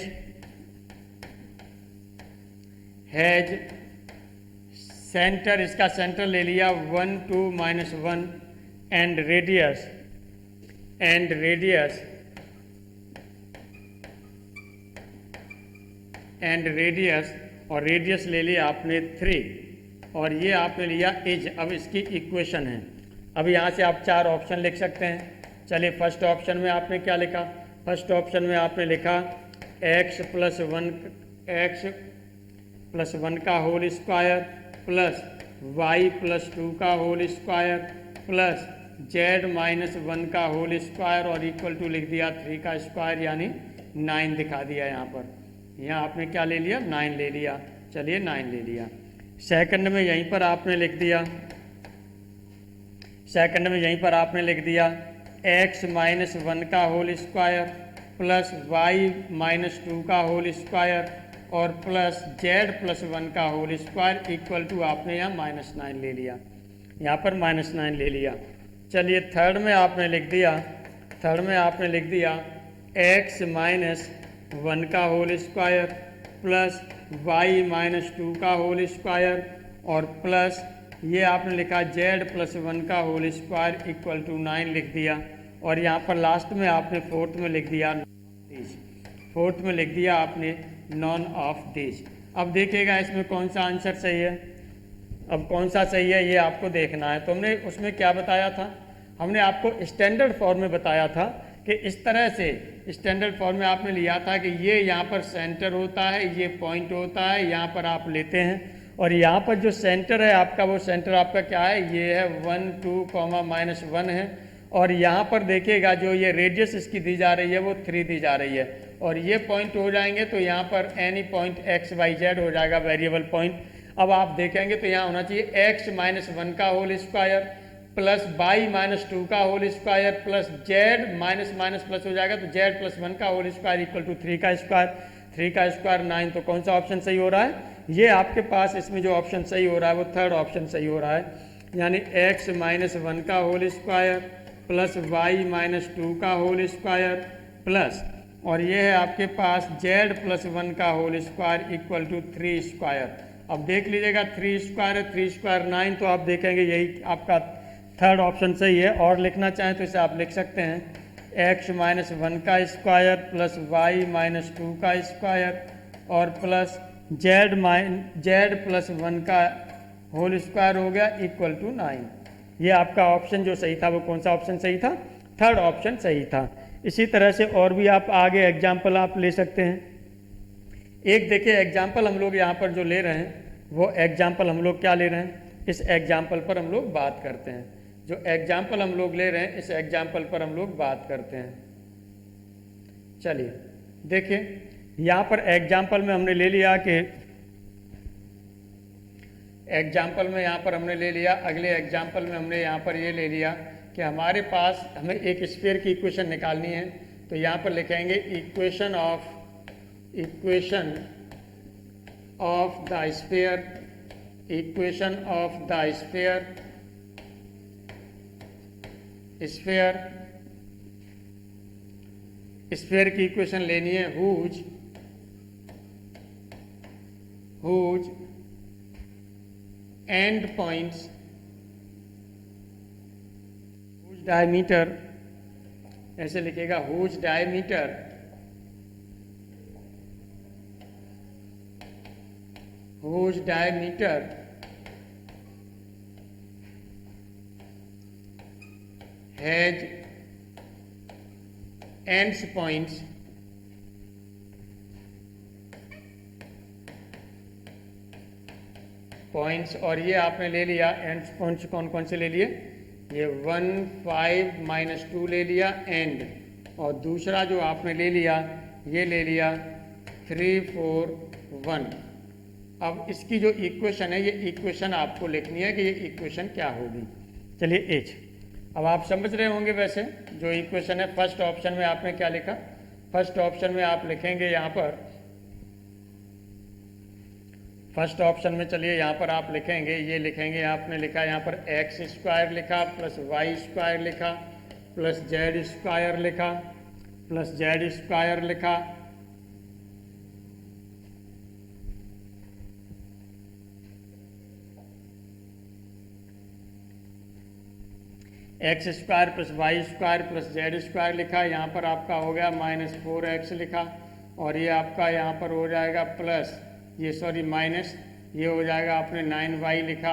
सेंटर, इसका सेंटर ले लिया 1 2 -1 एंड रेडियस और रेडियस ले लिया आपने 3, और ये आपने लिया एज। अब इसकी इक्वेशन है, अब यहाँ से आप 4 ऑप्शन लिख सकते हैं। चलिए फर्स्ट ऑप्शन में आपने क्या लिखा, फर्स्ट ऑप्शन में आपने लिखा x + 1 का होल स्क्वायर प्लस y + 2 का होल स्क्वायर प्लस z - 1 का होल स्क्वायर, और इक्वल टू लिख दिया 3 का स्क्वायर यानी 9 दिखा दिया। यहाँ पर यहाँ आपने क्या ले लिया 9 ले लिया, चलिए 9 ले लिया। सेकंड में यहीं पर आपने लिख दिया, सेकंड में यहीं पर आपने लिख दिया x - 1 का होल स्क्वायर प्लस y - 2 का होल स्क्वायर और प्लस z + 1 का होल स्क्वायर इक्वल टू आपने यहाँ -9 ले लिया, यहाँ पर -9 ले लिया। चलिए थर्ड में आपने लिख दिया, थर्ड में आपने लिख दिया x - 1 का होल स्क्वायर प्लस y - 2 का होल स्क्वायर और प्लस ये आपने लिखा z + 1 का होल स्क्वायर इक्वल टू 9 लिख दिया। और यहाँ पर लास्ट में आपने फोर्थ में लिख दिया फोर्थ में लिख दिया आपने नॉन ऑफ दिस। अब देखिएगा इसमें कौन सा आंसर सही है, अब कौन सा सही है ये आपको देखना है। तो हमने उसमें क्या बताया था, हमने आपको स्टैंडर्ड फॉर्म में बताया था कि इस तरह से स्टैंडर्ड फॉर्म में आपने लिया था कि ये यहाँ पर सेंटर होता है, ये पॉइंट होता है, यहाँ पर आप लेते हैं और यहाँ पर जो सेंटर है आपका, वो सेंटर आपका क्या है, ये है 1 2 -1 है। और यहाँ पर देखिएगा जो ये रेडियस इसकी दी जा रही है वो 3 दी जा रही है और ये पॉइंट हो जाएंगे तो यहाँ पर any point x y z हो जाएगा वेरिएबल पॉइंट। अब आप देखेंगे तो यहाँ होना चाहिए एक्स माइनस 1 का whole square plus y minus 2 का whole square plus z minus minus plus हो जाएगा तो जेड प्लस 1 का होल स्क्वायर इक्वल टू 3 का स्क्वायर, 3 का स्क्वायर 9। तो कौन सा ऑप्शन सही हो रहा है? ये आपके पास इसमें जो ऑप्शन सही हो रहा है वो थर्ड ऑप्शन सही हो रहा है, यानी एक्स माइनस 1 का whole square plus y minus 2 का होल स्क्वायर प्लस और ये है आपके पास जेड प्लस 1 का whole square equal to 3 square. अब देख लीजिएगा 3 स्क्वायर है, 3 स्क्वायर 9, तो आप देखेंगे यही आपका थर्ड ऑप्शन सही है। और लिखना चाहें तो इसे आप लिख सकते हैं एक्स माइनस 1 का स्क्वायर प्लस वाई माइनस 2 का स्क्वायर और प्लस जेड प्लस 1 का होल स्क्वायर हो गया इक्वल टू 9। ये आपका ऑप्शन जो सही था वो कौन सा ऑप्शन सही था? थर्ड ऑप्शन सही था। इसी तरह से और भी आप आगे एग्जाम्पल आप ले सकते हैं। एक देखिए एग्जाम्पल हम लोग यहाँ पर जो ले रहे हैं वो एग्जाम्पल हम लोग क्या ले रहे हैं, इस एग्जाम्पल पर हम लोग बात करते हैं। जो एग्जाम्पल हम लोग ले रहे हैं इस एग्जाम्पल पर हम लोग बात करते हैं। चलिए देखिए यहाँ पर एग्जाम्पल में हमने ले लिया कि एग्जाम्पल में यहाँ पर हमने ले लिया, अगले एग्जाम्पल में हमने यहाँ पर ये ले लिया कि हमारे पास हमें एक स्फीयर की इक्वेशन निकालनी है। तो यहाँ पर लिखेंगे equation of the sphere, equation of the sphere की इक्वेशन लेनी है whose end points, whose diameter, ऐसे लिखेगा whose diameter has ends points और ये आपने ले लिया एंड पॉइंट्स कौन कौन से ले लिए, ये 1 5 माइनस 2 ले लिया एंड, और दूसरा जो आपने ले लिया ये ले लिया 3 4 1। अब इसकी जो इक्वेशन है ये इक्वेशन आपको लिखनी है कि ये इक्वेशन क्या होगी। चलिए एच, अब आप समझ रहे होंगे वैसे जो इक्वेशन है फर्स्ट ऑप्शन में आपने क्या लिखा, फर्स्ट ऑप्शन में आप लिखेंगे यहाँ पर, फर्स्ट ऑप्शन में चलिए यहाँ पर आप लिखेंगे, ये लिखेंगे आपने लिखा यहाँ पर एक्स स्क्वायर लिखा प्लस वाई स्क्वायर लिखा प्लस जेड स्क्वायर लिखा प्लस जेड स्क्वायर लिखा x square plus y square plus z square लिखा, यहाँ पर आपका हो गया माइनस 4x लिखा और ये आपका यहाँ पर हो जाएगा प्लस माइनस ये हो जाएगा आपने 9y लिखा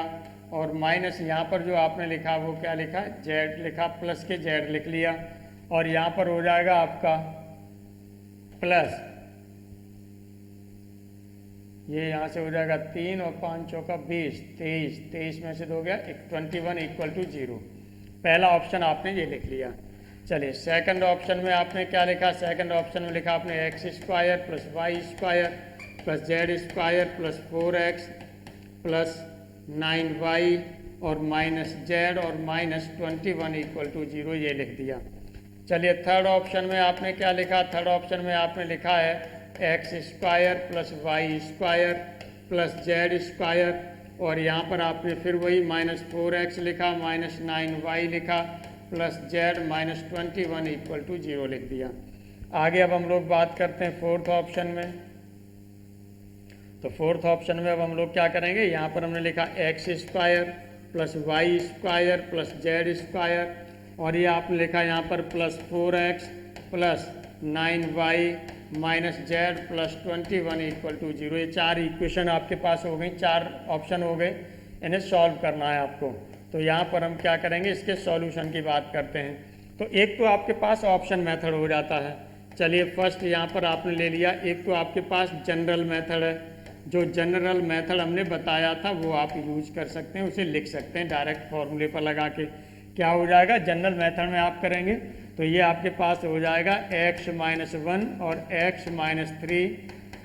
और माइनस यहाँ पर जो आपने लिखा वो क्या लिखा, z लिखा, प्लस के z लिख लिया और यहाँ पर हो जाएगा आपका प्लस, ये यहाँ से हो जाएगा 3 और 5 चौका 20, 23 में से दो गया 21 इक्वल टू 0। पहला ऑप्शन आपने ये लिख लिया। चलिए सेकंड ऑप्शन में आपने क्या लिखा, सेकंड ऑप्शन में लिखा आपने x square plus y square plus z square plus 4x plus 9y और माइनस जेड और माइनस 21 इक्वल टू 0 ये लिख दिया। चलिए थर्ड ऑप्शन में आपने क्या लिखा, थर्ड ऑप्शन में आपने लिखा है x square plus y square plus z square और यहाँ पर आपने फिर वही माइनस 4x लिखा माइनस 9y लिखा plus z minus 21 equal to 0 लिख दिया। आगे अब हम लोग बात करते हैं फोर्थ ऑप्शन में। तो फोर्थ ऑप्शन में अब हम लोग क्या करेंगे, यहाँ पर हमने लिखा x square plus y square plus z square और ये आपने लिखा यहाँ पर plus 4x plus 9y minus z plus 21 equal to 0। ये चार इक्वेशन आपके पास हो गई, चार ऑप्शन हो गए, इन्हें सॉल्व करना है आपको। तो यहाँ पर हम क्या करेंगे, इसके सॉल्यूशन की बात करते हैं। तो एक तो आपके पास ऑप्शन मेथड हो जाता है। चलिए फर्स्ट यहाँ पर आपने ले लिया, एक तो आपके पास जनरल मेथड है, जो जनरल मेथड हमने बताया था वो आप यूज कर सकते हैं, उसे लिख सकते हैं डायरेक्ट फॉर्मूले पर लगा के। क्या हो जाएगा, जनरल मेथड में आप करेंगे तो ये आपके पास हो जाएगा x-1 और x-3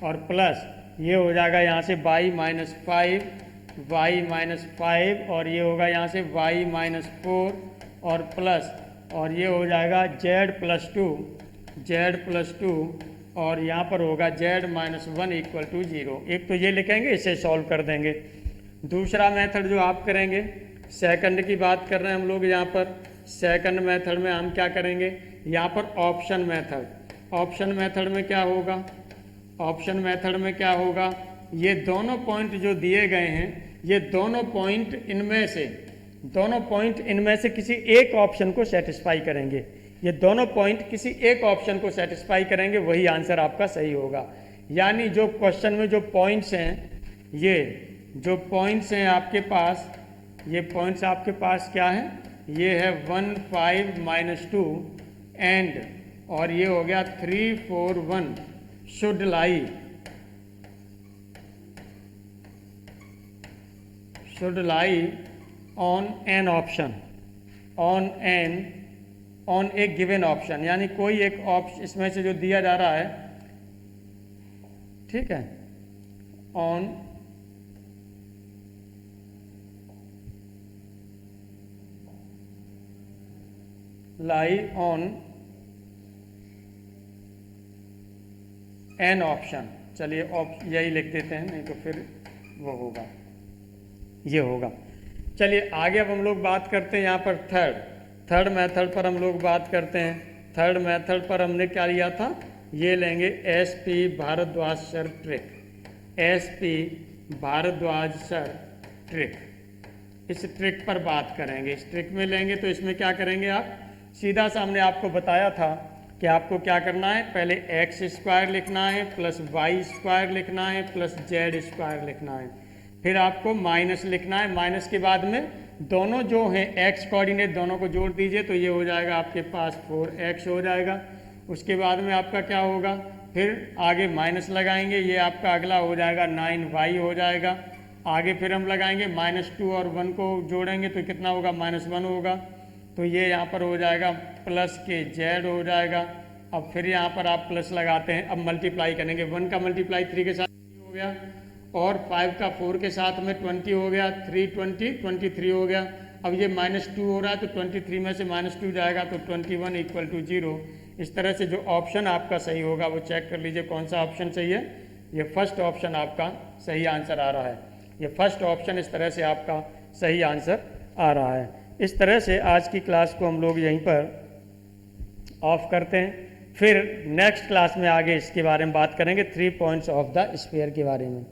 और प्लस ये हो जाएगा यहाँ से y-5 और ये होगा यहाँ से y-4 और प्लस और ये हो जाएगा z+2 और यहाँ पर होगा z-1 इक्वल टू 0। एक तो ये लिखेंगे, इसे सॉल्व कर देंगे। दूसरा मेथड जो आप करेंगे, सेकंड की बात कर रहे हैं हम लोग यहाँ पर। सेकंड मेथड में हम क्या करेंगे, यहाँ पर ऑप्शन मेथड में क्या होगा, ऑप्शन मेथड में क्या होगा, ये दोनों पॉइंट जो दिए गए हैं, ये दोनों पॉइंट इनमें से किसी एक ऑप्शन को सेटिस्फाई करेंगे। ये दोनों पॉइंट किसी एक ऑप्शन को सेटिस्फाई करेंगे, वही आंसर आपका सही होगा। यानी जो क्वेश्चन में जो पॉइंट्स हैं, ये जो पॉइंट्स हैं आपके पास, ये पॉइंट्स आपके पास क्या है, ये है 1 5 -2 एंड और ये हो गया 3 4 1 should lie on an option, on A given option, यानी कोई एक ऑप्शन इसमें से जो दिया जा रहा है, ठीक है, on lie on an option. चलिए यही लिख देते हैं, नहीं तो फिर वो होगा, ये होगा। चलिए आगे अब हम लोग बात करते हैं यहाँ पर थर्ड मेथड पर हम लोग बात करते हैं। थर्ड मेथड पर हमने क्या लिया था, ये लेंगे SP Bhardwaj sir trick, SP Bhardwaj sir trick. इस ट्रिक पर बात करेंगे। इस ट्रिक में लेंगे तो इसमें क्या करेंगे, आप सीधा सामने आपको बताया था कि आपको क्या करना है, पहले x² लिखना है प्लस y² लिखना है प्लस z² लिखना है, फिर आपको माइनस लिखना है। माइनस के बाद में दोनों जो हैं x कोऑर्डिनेट दोनों को जोड़ दीजिए तो ये हो जाएगा आपके पास 4x हो जाएगा। उसके बाद में आपका क्या होगा, फिर आगे माइनस लगाएंगे, ये आपका अगला हो जाएगा 9y हो जाएगा। आगे फिर हम लगाएंगे -2 और 1 को जोड़ेंगे तो कितना होगा, -1 होगा। तो ये यहाँ पर हो जाएगा प्लस के z हो जाएगा। अब फिर यहाँ पर आप प्लस लगाते हैं, अब मल्टीप्लाई करेंगे, 1 का मल्टीप्लाई 3 के साथ हो गया और 5 का 4 के साथ में 20 हो गया, 3 20 23 हो गया। अब ये -2 हो रहा है तो 23 में से -2 जाएगा तो 21 इक्वल टू 0। इस तरह से जो ऑप्शन आपका सही होगा वो चेक कर लीजिए कौन सा ऑप्शन सही है। ये फर्स्ट ऑप्शन आपका सही आंसर आ रहा है, ये फर्स्ट ऑप्शन इस तरह से आपका सही आंसर आ रहा है। इस तरह से आज की क्लास को हम लोग यहीं पर ऑफ करते हैं, फिर नेक्स्ट क्लास में आगे इसके बारे में बात करेंगे 3 पॉइंट्स ऑफ द स्फीयर के बारे में।